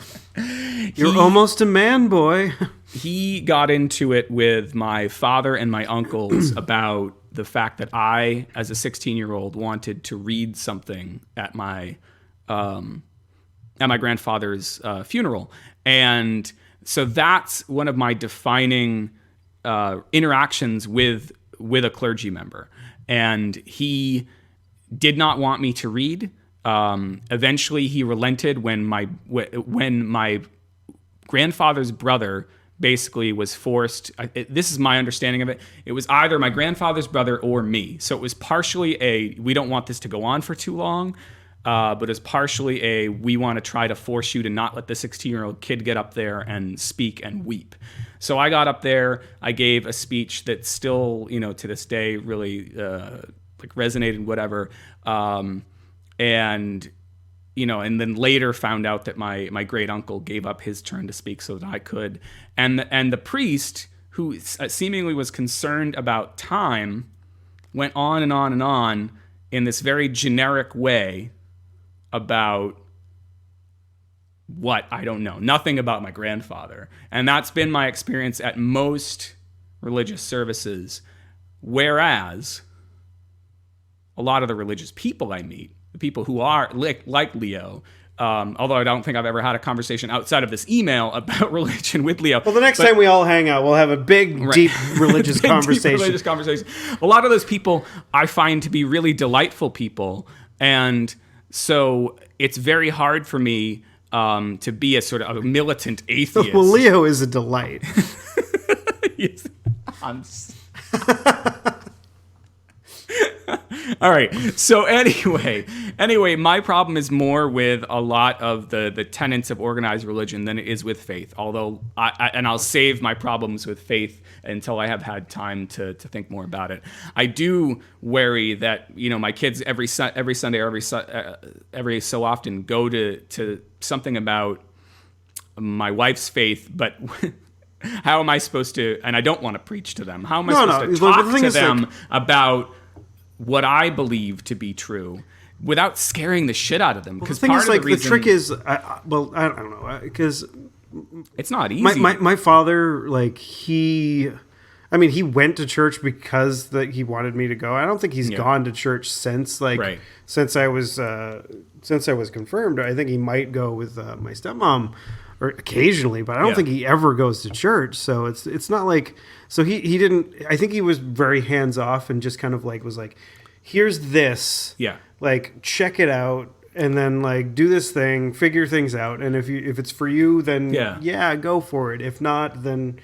You're almost a man, boy. He got into it with my father and my uncles about the fact that I, as a 16-year-old, wanted to read something at my grandfather's funeral. And so that's one of my defining interactions with a clergy member. And he did not want me to read. Eventually, he relented when my grandfather's brother basically was forced. This is my understanding of it. It was either my grandfather's brother or me. So it was partially we don't want this to go on for too long. but it's partially a we want to try to force you to not let the 16-year-old kid get up there and speak and weep. So I got up there, I gave a speech that still, to this day really resonated, whatever. And then later found out that my great uncle gave up his turn to speak so that I could. And the priest, who seemingly was concerned about time, went on and on and on in this very generic way about what, I don't know, nothing about my grandfather. And that's been my experience at most religious services. Whereas a lot of the religious people I meet, the people who are like Leo, although I don't think I've ever had a conversation outside of this email about religion with Leo. Well, the next time we all hang out, we'll have a big, deep religious conversation. Deep religious conversation. A lot of those people I find to be really delightful people. And so it's very hard for me to be a sort of a militant atheist. Well, Leo is a delight. Yes. All right. So anyway, my problem is more with a lot of the tenets of organized religion than it is with faith. Although, I'll save my problems with faith until I have had time to think more about it. I do worry that my kids every Sunday or every so often go to something about my wife's faith, but. How am I supposed to? And I don't want to preach to them. How am I supposed to talk to them about what I believe to be true without scaring the shit out of them? Because the trick is, I don't know, because it's not easy. My father, he went to church because he wanted me to go. I don't think he's gone to church since since I was confirmed. I think he might go with my stepmom. Or occasionally, but I don't think he ever goes to church. So it's not like, so he didn't, I think he was very hands off and just kind of was like, here's this, check it out, and then do this thing, figure things out, and if it's for you, then go for it. If not, then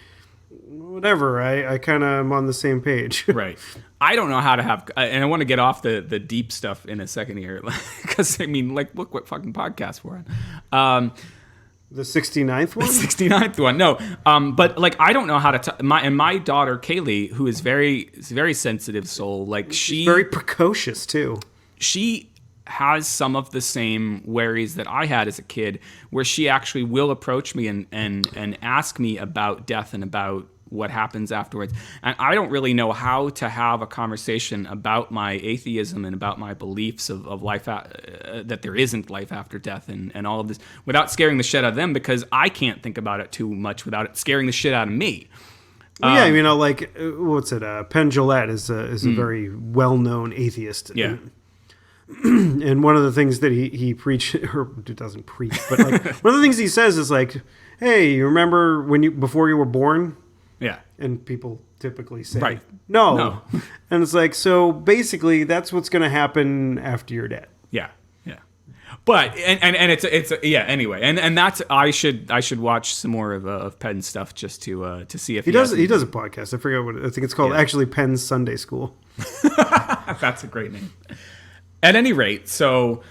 whatever. I kind of am on the same page. Right. I don't know how to have, and I want to get off the deep stuff in a second here, because look what fucking podcast we're on. The 69th one? The 69th one. No. But I don't know how to my daughter Kaylee, who is very sensitive soul, she's very precocious too. She has some of the same worries that I had as a kid, where she actually will approach me and ask me about death and about what happens afterwards. And I don't really know how to have a conversation about my atheism and about my beliefs of life, that there isn't life after death and all of this, without scaring the shit out of them, because I can't think about it too much without it scaring the shit out of me. What's it? Penn Jillette is a very well-known atheist. Yeah. And one of the things that he preach, or doesn't preach, but one of the things he says is hey, you remember before you were born? Yeah. And people typically say, right. No. And it's so basically that's what's going to happen after you're dead. Yeah. Yeah. But, and it's anyway. And that's, I should watch some more of Penn's stuff just to see if he does a podcast. I forget what I think it's called. Actually, Penn's Sunday School. That's a great name. At any rate, so.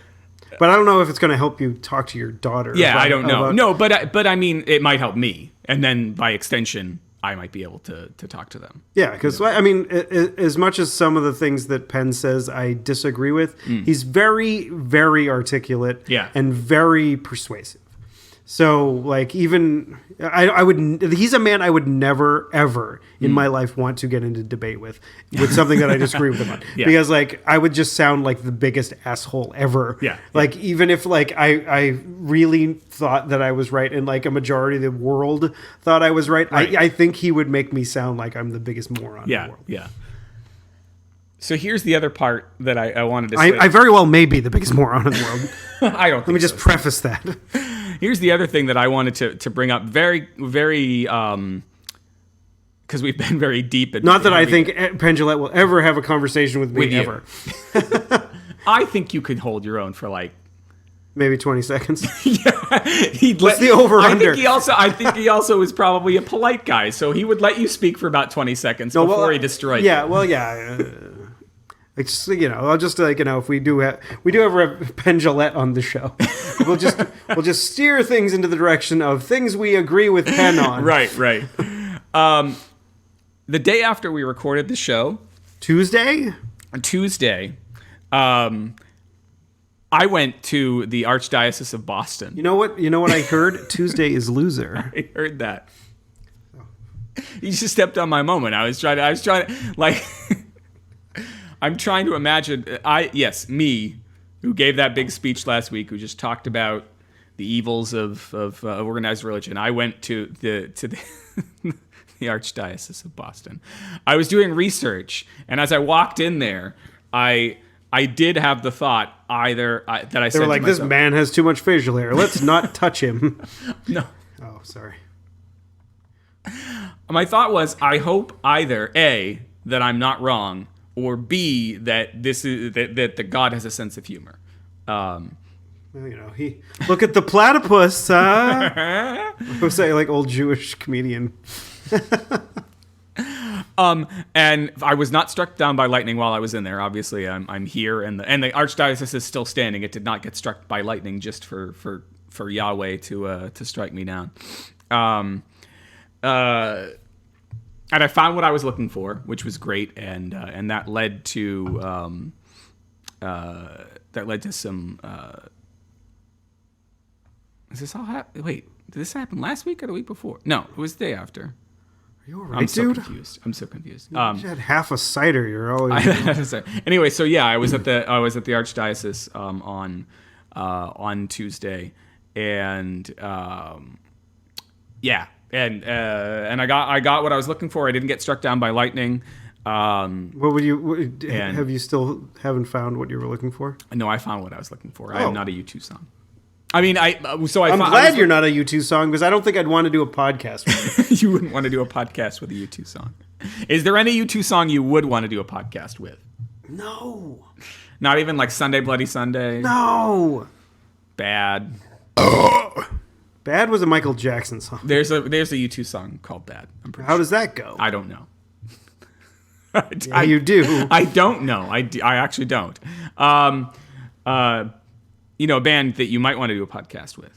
But I don't know if it's going to help you talk to your daughter. Yeah, I don't know. No, but it might help me. And then by extension, I might be able to talk to them. Yeah, because, as much as some of the things that Penn says I disagree with, he's very, very articulate and very persuasive. So, even, he's a man I would never, ever in my life want to get into debate with something that I disagree with him on. Yeah. Because, I would just sound like the biggest asshole ever. Yeah. Even if, I really thought that I was right and, a majority of the world thought I was right. I think he would make me sound like I'm the biggest moron in the world. Yeah. So here's the other part that I wanted to say. I very well may be the biggest moron in the world. I don't think Let me just preface that. Here's the other thing that I wanted to bring up very, very, because we've been very deep. Not that I think Penn Jillette will ever have a conversation with me, ever. I think you could hold your own for maybe 20 seconds. What's the over-under? I think he also is probably a polite guy, so he would let you speak for about 20 seconds before he destroyed you. Yeah, well, yeah. Like, just, I'll just if we do have Penn Jillette on the show, we'll just steer things into the direction of things we agree with Penn on. Right. The day after we recorded the show, Tuesday, I went to the Archdiocese of Boston. You know what I heard? Tuesday is loser. I heard that. You just stepped on my moment. I was trying to like. I'm trying to imagine. Me, who gave that big speech last week, who just talked about the evils of organized religion. I went to the the Archdiocese of Boston. I was doing research, and as I walked in there, I did have the thought that I said to myself, they were like, "This man has too much facial hair. Let's not touch him." No. Oh, sorry. My thought was, I hope either A, that I'm not wrong, or B, that that God has a sense of humor. Well, look at the platypus, huh? I was saying, like, old Jewish comedian. And I was not struck down by lightning while I was in there. Obviously, I'm here, and the Archdiocese is still standing. It did not get struck by lightning just for Yahweh to strike me down. And I found what I was looking for, which was great, and that led to some. Is this all happen? Wait, did this happen last week or the week before? No, it was the day after. Are you all right, I'm so dude? confused. I'm so confused. You had half a cider. You're always. Anyway, so yeah, I was at the Archdiocese on Tuesday, and yeah. And I got what I was looking for. I didn't get struck down by lightning. What would you? Have you still haven't found what you were looking for? No, I found what I was looking for. Oh. I am not a U2 song. I mean, I'm glad you're not a U2 song, because I don't think I'd want to do a podcast with you. You wouldn't want to do a podcast with a U2 song. Is there any U2 song you would want to do a podcast with? No. Not even like Sunday Bloody Sunday? No. Bad. Bad was a Michael Jackson song. There's a U2 song called Bad. I'm pretty How sure. does that go? I don't know. You do. I don't know. I actually don't. A band that you might want to do a podcast with.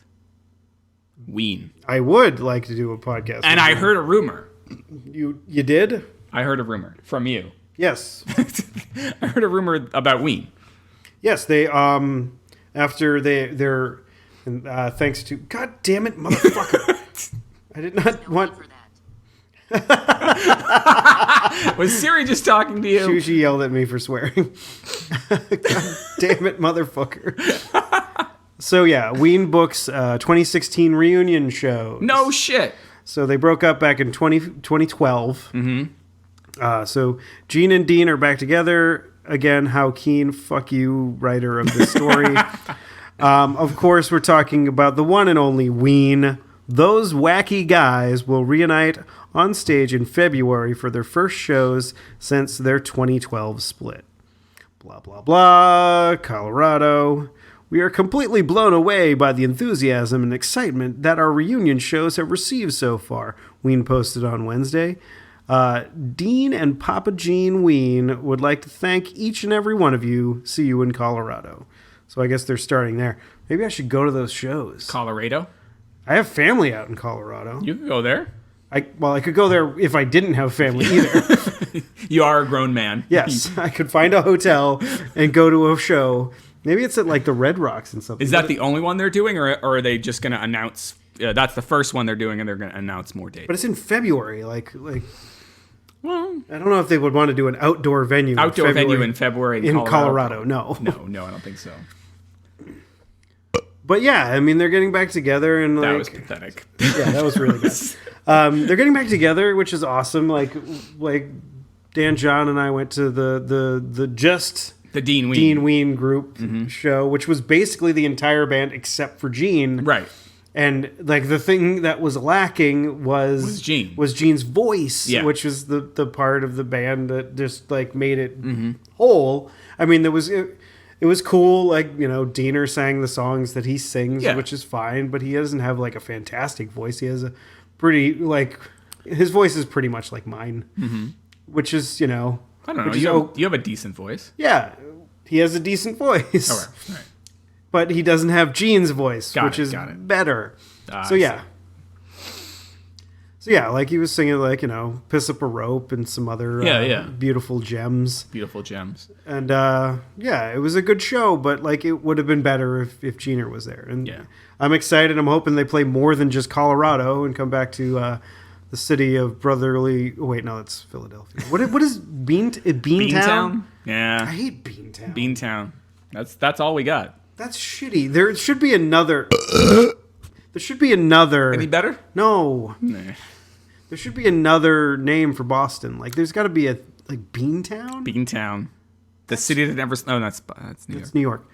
Ween. I would like to do a podcast. And I heard a rumor. You did? I heard a rumor from you. Yes. I heard a rumor about Ween. Yes, they after they're thanks to God damn it, motherfucker. I did not want. Was Siri just talking to you? She yelled at me for swearing. God damn it, motherfucker. So yeah, Ween books 2016 reunion show. No shit. So they broke up back in 2012. Mm-hmm. So Gene and Dean are back together again. How keen, fuck you, writer of this story. Of course, we're talking about the one and only Ween. Those wacky guys will reunite on stage in February for their first shows since their 2012 split. Blah, blah, blah. Colorado. We are completely blown away by the enthusiasm and excitement that our reunion shows have received so far, Ween posted on Wednesday. Dean and Papa Gene Ween would like to thank each and every one of you. See you in Colorado. So I guess they're starting there. Maybe I should go to those shows. Colorado? I have family out in Colorado. You could go there. I could go there if I didn't have family either. You are a grown man. Yes, I could find a hotel and go to a show. Maybe it's at like the Red Rocks and something. Is that the only one they're doing, or are they just going to announce? That's the first one they're doing, and they're going to announce more dates. But it's in February. Like, well, I don't know if they would want to do an outdoor venue. Venue in February in Colorado. No, I don't think so. But yeah, I mean, they're getting back together, and that was pathetic. Yeah, that was really bad. They're getting back together, which is awesome. Like Dan John and I went to the Dean Ween group show, which was basically the entire band except for Gene. Right. And like the thing that was lacking was Gene's voice, which was the part of the band that just like made it whole. I mean, it was cool. Like, Diener sang the songs that he sings, which is fine, but he doesn't have like a fantastic voice. He has a pretty his voice is pretty much like mine, which is I don't know. Which is You have a decent voice. Yeah, he has a decent voice. All right. But he doesn't have Gene's voice, which is got it. better. So I yeah. see. So yeah, like he was singing like, Piss Up a Rope and some other beautiful gems. Beautiful gems. And it was a good show, but like it would have been better if Gina was there. And I'm excited. I'm hoping they play more than just Colorado and come back to the city of brotherly. Oh, wait, no, that's Philadelphia. What is Beantown? Beantown? Yeah. I hate Beantown. Beantown. That's all we got. That's shitty. There should be another. There should be another. Any better? No. Nah. There should be another name for Boston. Like, there's got to be a Beantown. Beantown, the city that never. Oh, that's New York. It's New York.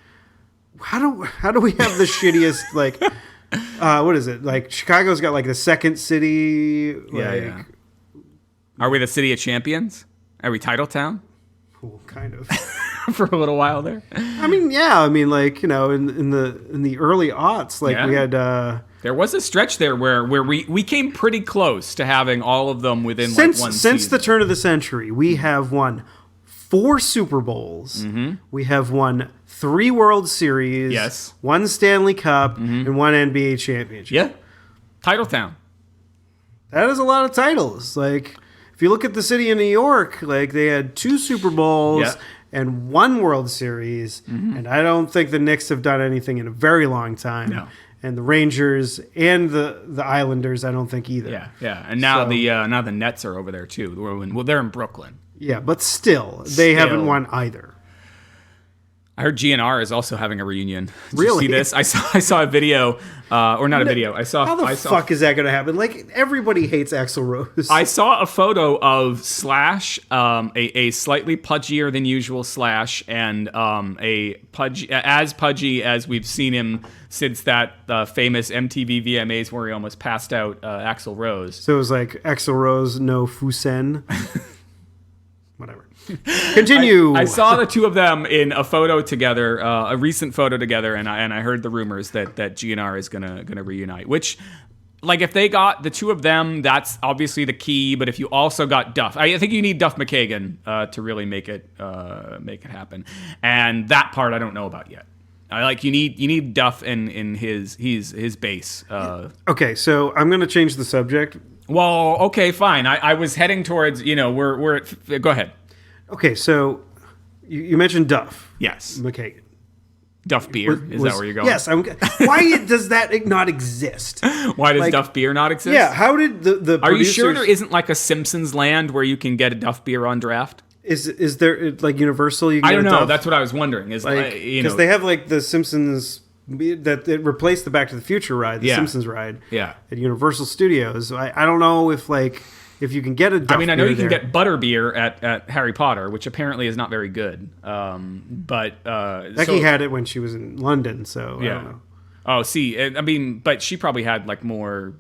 How do we have the shittiest like? What is it? Like Chicago's got like the second city. Yeah. Are we the city of champions? Are we title town? Well, kind of. For a little while there. I mean, yeah. I mean, like in the early aughts, like we had. There was a stretch there where we came pretty close to having all of them within one season. Since the turn of the century, we have won 4 Super Bowls. Mm-hmm. We have won 3 World Series. Yes. 1 Stanley Cup and 1 NBA championship. Yeah. Title town. That is a lot of titles. Like, if you look at the city of New York, like they had 2 Super Bowls and 1 World Series, and I don't think the Knicks have done anything in a very long time. No. And the Rangers and the Islanders, I don't think either. Yeah. And now the Nets are over there too. They're in Brooklyn. Yeah, but still, they haven't won either. I heard GNR is also having a reunion. Did Really? you see this? I saw a video, or not a video. How the fuck is that going to happen? Like, everybody hates Axl Rose. I saw a photo of Slash, a slightly pudgier than usual Slash, and as pudgy as we've seen him since that famous MTV VMAs where he almost passed out, Axl Rose. So it was like Axl Rose, no Fusen. Whatever. Continue. I saw the two of them in a photo together, a recent photo together, and I heard the rumors that GNR is gonna reunite. Which, like, if they got the two of them, that's obviously the key. But if you also got Duff, I think you need Duff McKagan to really make it happen. And that part I don't know about yet. You need Duff in his base. Okay, so I'm gonna change the subject. Well, okay, fine. I was heading towards, we're at, go ahead. Okay, so you mentioned Duff. Yes. McKagan. Duff Beer, is that where you're going? Yes. Why does that not exist? Why does Duff Beer not exist? Yeah, how did the Are you sure there isn't like a Simpsons land where you can get a Duff Beer on draft? Is there like Universal? You can I don't get a know. Duff? That's what I was wondering. Is because they have like the Simpsons that it replaced the Back to the Future ride, the Simpsons ride, at Universal Studios. I don't know if you can get a Duff I know you there. can get Butterbeer at Harry Potter, which apparently is not very good. But Becky had it when she was in London, so I don't know. Oh, see, but she probably had like more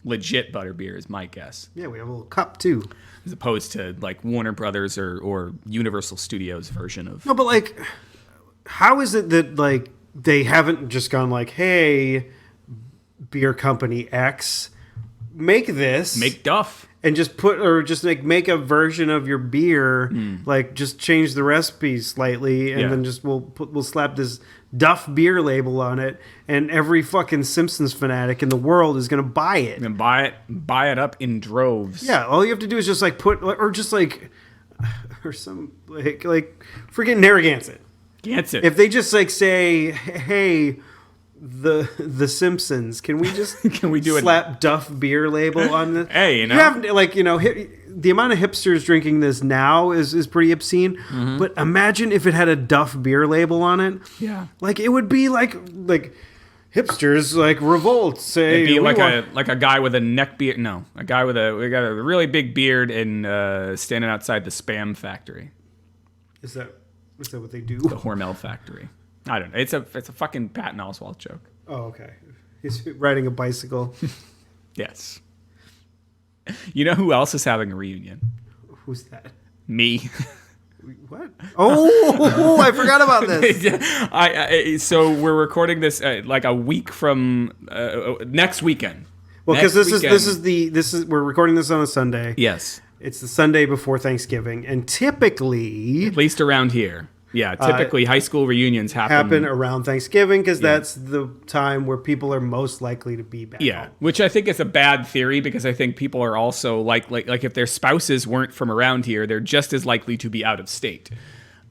legit Butterbeer, is my guess. Yeah, we have a little cup too, as opposed to like Warner Brothers or Universal Studios version of. No, but like, how is it that like they haven't just gone like, hey, beer company X, make Duff. And just make a version of your beer, like just change the recipe slightly, and then just we'll slap this Duff beer label on it, and every fucking Simpsons fanatic in the world is gonna buy it. And buy it up in droves. Yeah, all you have to do is just like or some like freaking Narragansett. Gansett. If they just like say, hey, the Simpsons, can we just slap Duff beer label on this? Hey, you have the amount of hipsters drinking this now is pretty obscene. Mm-hmm. But imagine if it had a Duff beer label on it. Yeah, like it would be like hipsters like revolt. Say it'd be like a guy with a neck beard. No, a guy we got a really big beard and standing outside the Spam factory. Is that what they do? The Hormel factory. I don't know. It's a fucking Patton Oswalt joke. Oh, okay. He's riding a bicycle. Yes. You know who else is having a reunion? Who's that? Me. What? Oh, I forgot about this. So we're recording this like a week from next weekend. Well, because we're recording this on a Sunday. Yes. It's the Sunday before Thanksgiving, and typically, At least around here. Yeah, typically high school reunions happen around Thanksgiving because that's the time where people are most likely to be back home. Which I think is a bad theory because I think people are also like if their spouses weren't from around here, they're just as likely to be out of state.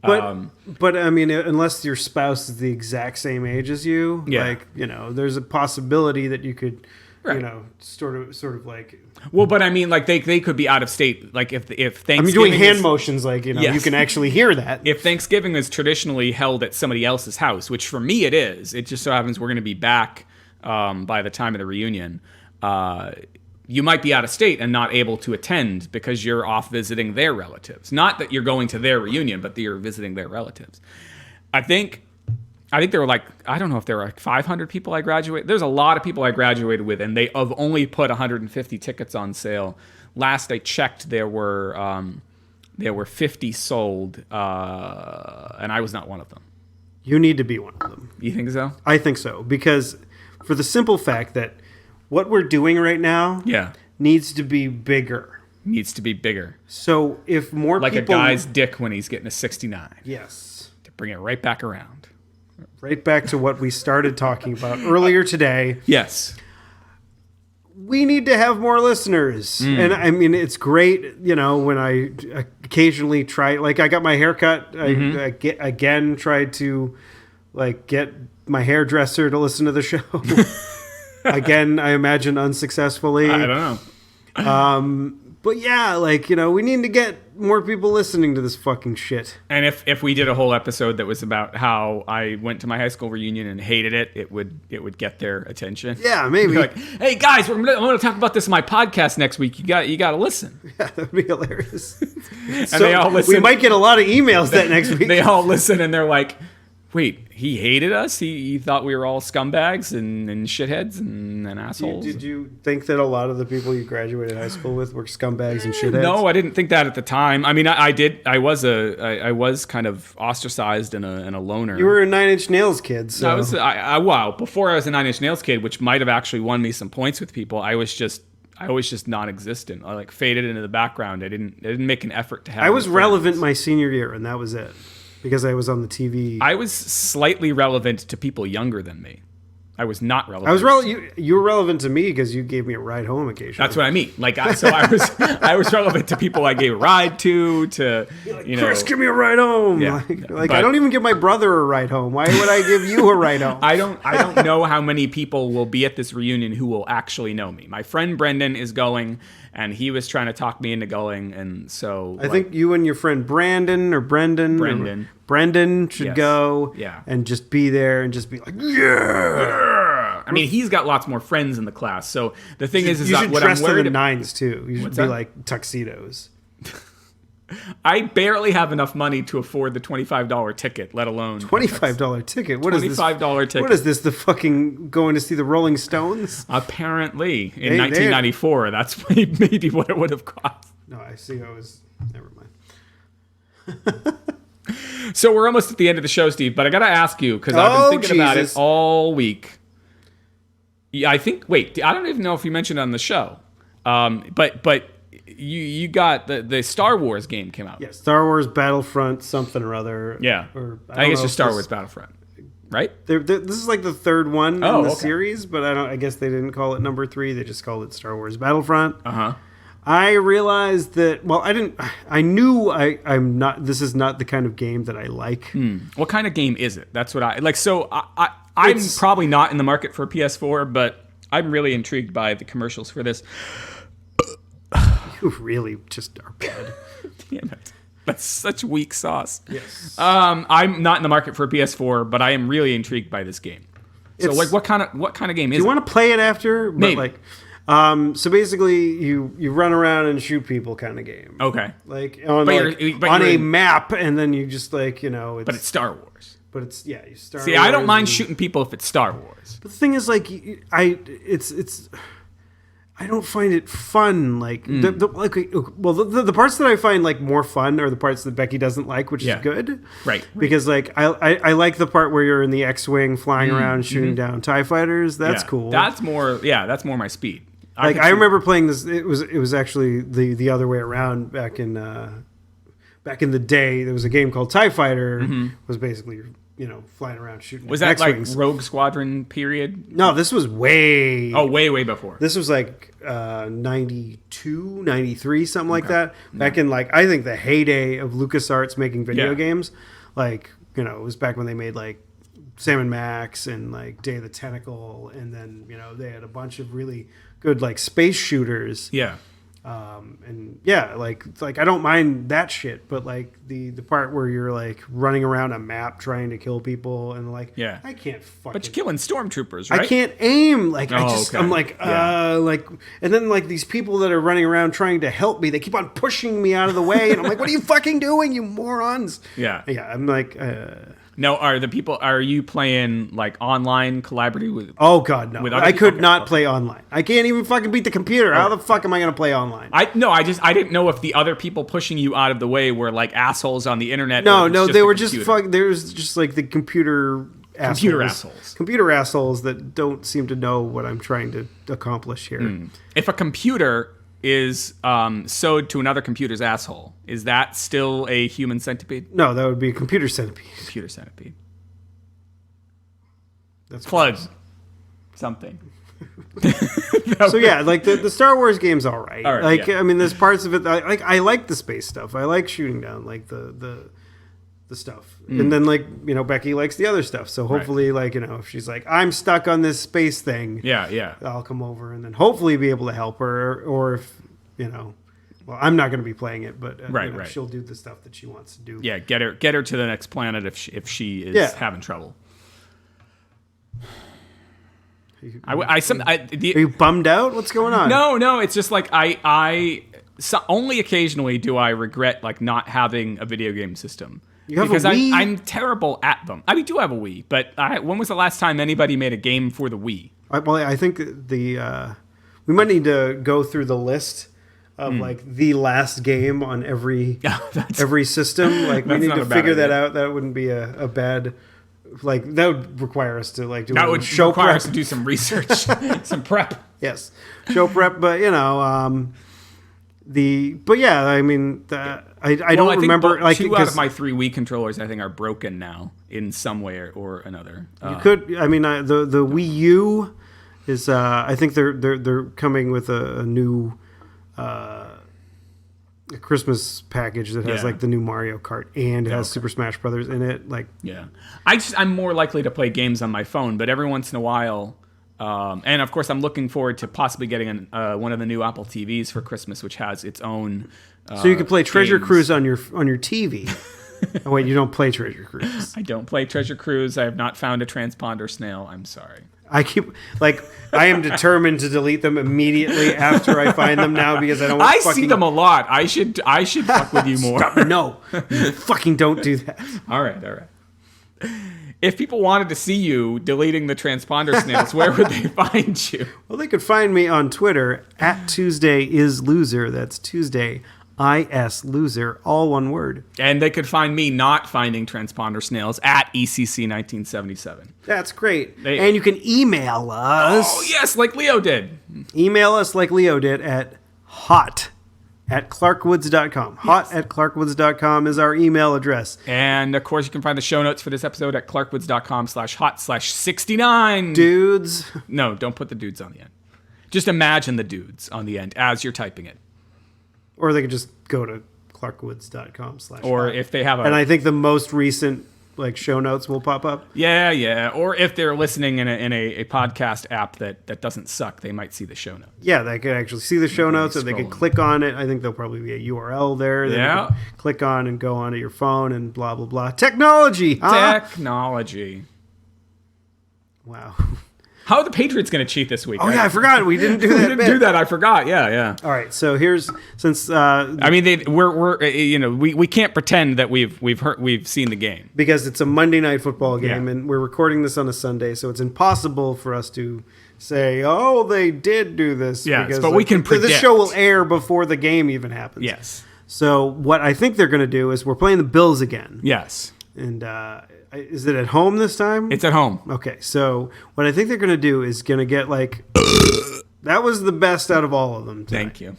But I mean, unless your spouse is the exact same age as you, like, you know, there's a possibility that you could, you know, sort of like. Well, but I mean, like they could be out of state. Like if Thanksgiving, I'm doing hand motions, like, you know, you can actually hear that. If Thanksgiving is traditionally held at somebody else's house, which for me it is, it just so happens we're going to be back by the time of the reunion. You might be out of state and not able to attend because you're off visiting their relatives. Not that you're going to their reunion, but that you're visiting their relatives. I think there were like, I don't know if there were like 500 people I graduated. There's a lot of people I graduated with, and they have only put 150 tickets on sale. Last I checked, there were 50 sold, and I was not one of them. You need to be one of them. You think so? I think so, because for the simple fact that what we're doing right now needs to be bigger. Needs to be bigger. So if more like people... Like a guy's dick when he's getting a 69. Yes. To bring it right back around. Right back to what we started talking about earlier today. Yes. We need to have more listeners. And I mean, it's great, you know, when I occasionally try, like I got my hair cut. I again tried to like get my hairdresser to listen to the show. Again, I imagine unsuccessfully. I don't know. But yeah, like, you know, we need to get more people listening to this fucking shit. And if we did a whole episode that was about how I went to my high school reunion and hated it, it would get their attention. Yeah, maybe. Like, hey guys, I'm going to talk about this in my podcast next week. You got to listen. Yeah, that'd be hilarious. And so they all listen. We might get a lot of emails that next week. They all listen and they're like, wait, he hated us? He thought we were all scumbags and shitheads and assholes? Did you think that a lot of the people you graduated high school with were scumbags and shitheads? No, I didn't think that at the time. I mean, I did. I was kind of ostracized and a loner. You were a Nine Inch Nails kid, so... Wow, before I was a Nine Inch Nails kid, which might have actually won me some points with people, I was just non-existent. I like faded into the background. I didn't make an effort to have... I was relevant my senior year, and that was it. Because I was on the TV. I was slightly relevant to people younger than me. I was not relevant. You were relevant to me because you gave me a ride home occasionally. That's what I mean. Like, I was relevant to people I gave a ride to you know. Chris, give me a ride home. Yeah, like I don't even give my brother a ride home. Why would I give you a ride home? I don't know how many people will be at this reunion who will actually know me. My friend Brendan is going, and he was trying to talk me into going, and so I think you and your friend Brendan should go and just be there and just be like, yeah. I mean, he's got lots more friends in the class. So the thing is you that should what dress I'm worried in the nines too. You should be like tuxedos. I barely have enough money to afford the $25 ticket, let alone $25 ticket. What is this? $25 ticket. What is this? The fucking going to see the Rolling Stones? Apparently, in 1994, that's maybe what it would have cost. No, I see. I was. Never mind. So we're almost at the end of the show, Steve. But I got to ask you because I've been thinking about it all week. Yeah, I think. Wait, I don't even know if you mentioned it on the show, but. You got the Star Wars game came out. Yeah, Star Wars Battlefront something or other. Yeah, I guess it's Star Wars Battlefront, right? This is like the third one in the series, but I guess they didn't call it number 3. They just called it Star Wars Battlefront. I realized that. Well, I didn't. I knew I'm not. This is not the kind of game that I like. What kind of game is it? That's what I like. So I'm probably not in the market for a PS4, but I'm really intrigued by the commercials for this. You really just are bad. Damn it. That's such weak sauce. Yes. I'm not in the market for a PS4, but I am really intrigued by this game. So like what kind of game is it? Do you want to play it after? Maybe. So basically you run around and shoot people kind of game. Okay. Like on a map, and then you just like, you know, but it's Star Wars. But it's you Star See, Wars. I don't mind shooting people if it's Star Wars. But the thing is, like, I don't find it fun. Like the parts that I find like more fun are the parts that Becky doesn't like, which is good, right? Because like I like the part where you're in the X-wing flying around shooting down TIE fighters. That's cool. That's more my speed. Like I remember playing this. It was actually the other way around back in the day. There was a game called TIE Fighter. Was basically flying around shooting. Was that X-Wings. like Rogue Squadron period? No, this was way. Oh, way before. This was like 92, 93, something like that. Back in I think the heyday of LucasArts making video games. Like it was back when they made like Sam & Max and like Day of the Tentacle, and then they had a bunch of really good like space shooters. Yeah. And yeah, like I don't mind that shit, but like the part where you're like running around a map trying to kill people and like I can't fucking. But you're killing stormtroopers, right? I can't aim. Like okay. I'm like and then like these people that are running around trying to help me, they keep on pushing me out of the way, and I'm like, what are you fucking doing, you morons? Yeah. I'm like. No, are you playing like online collaborative with? Oh God, no! I could not play online. I can't even fucking beat the computer. How the fuck am I going to play online? I didn't know if the other people pushing you out of the way were like assholes on the internet. No, they were just fuck. There was just like the computer assholes that don't seem to know what I'm trying to accomplish here. If a computer is sewed to another computer's asshole, is that still a human centipede? No, that would be a computer centipede. Computer centipede. That's plug something. So yeah, like the Star Wars game's all right. Like yeah. I mean, there's parts of it that I like the space stuff. I like shooting down like the stuff, and then like Becky likes the other stuff. So hopefully, like if she's like, I'm stuck on this space thing, I'll come over and then hopefully be able to help her, or if well, I'm not going to be playing it, but she'll do the stuff that she wants to do. Yeah, get her to the next planet if she is having trouble. Are you bummed out? What's going on? No, it's just like only occasionally do I regret like not having a video game system. Because I'm terrible at them. I do have a Wii, but when was the last time anybody made a game for the Wii? I think we might need to go through the list of like the last game on every system. Like we need to figure that out. That wouldn't be a bad. Like that would require us to like do. That would require us to do some research, some prep. Yes, show prep, but but yeah, I mean, I don't remember. Like 2 out of my 3 Wii controllers, I think, are broken now in some way or another. You could. I mean, the Wii U is. I think they're coming with a new a Christmas package that has like the new Mario Kart and it has Super Smash Brothers in it. Like, I'm more likely to play games on my phone, but every once in a while. And of course, I'm looking forward to possibly getting one of the new Apple TVs for Christmas, which has its own. So you can play Treasure Cruise on your TV. Oh wait, you don't play Treasure Cruise. I don't play Treasure Cruise. I have not found a transponder snail. I'm sorry. I am determined to delete them immediately after I find them now because I don't. See them a lot. I should fuck with you more. Stop. No, you fucking don't do that. All right. If people wanted to see you deleting the transponder snails, where would they find you? Well, they could find me on Twitter at TuesdayIsLoser. That's Tuesday IS Loser, all one word. And they could find me not finding transponder snails at ECC1977. That's great. And you can email us. Oh, yes, like Leo did. Email us like Leo did at hot@clarkwoods.com. Hot@clarkwoods.com is our email address. And, of course, you can find the show notes for this episode at clarkwoods.com/hot/69. Dudes. No, don't put the dudes on the end. Just imagine the dudes on the end as you're typing it. Or they could just go to clarkwoods.com/hot. Or if they have And I think the most recent show notes will pop up. Yeah. Or if they're listening in a podcast app that doesn't suck, they might see the show notes. Yeah, they could actually see the show notes, or they could click on it. I think there'll probably be a URL there that you can click on and go onto your phone and blah, blah, blah. Technology! Huh? Technology. Wow. How are the Patriots going to cheat this week? Oh, yeah, I forgot. We didn't do that. We didn't do that. I forgot. Yeah. All right. So here's since I mean, we can't pretend that we've seen the game because it's a Monday night football game and we're recording this on a Sunday, so it's impossible for us to say, "Oh, they did do this." Yes, because, but we can predict. This show will air before the game even happens. Yes. So what I think they're going to do is we're playing the Bills again. Yes. And is it at home this time? It's at home. Okay, so what I think they're going to do is going to get That was the best out of all of them today. Thank you.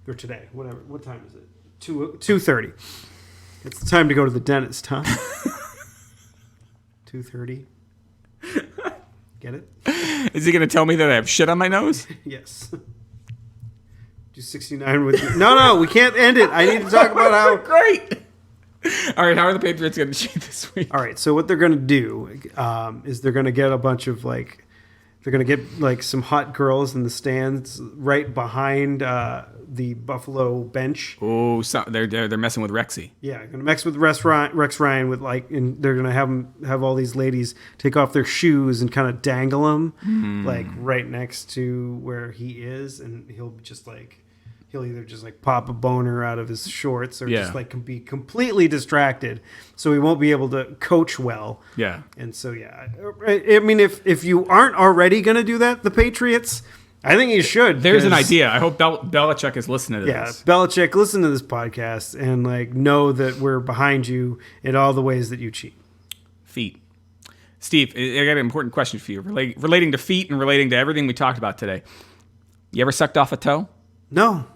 Or today, whatever. What time is it? 2:30. It's the time to go to the dentist, huh? 2:30. Get it? Is he going to tell me that I have shit on my nose? Yes. Do 69 with you. No, we can't end it. I need to talk about how... Great. All right, how are the Patriots going to cheat this week? All right, so what they're going to do is they're going to get a bunch of, like... They're going to get, like, some hot girls in the stands right behind the Buffalo bench. Oh, so they're messing with Rexy. Yeah, going to mix with Rex Ryan with, like... And they're going to have all these ladies take off their shoes and kind of dangle them, like, right next to where he is. And he'll just, like... He'll either just like pop a boner out of his shorts or just like be completely distracted, so he won't be able to coach well. Yeah. And so I mean, if you aren't already going to do that, the Patriots, I think you should. There's an idea. I hope Belichick is listening to this. Yeah, Belichick, listen to this podcast and like know that we're behind you in all the ways that you cheat. Feet. Steve, I got an important question for you relating to feet and relating to everything we talked about today. You ever sucked off a toe? No.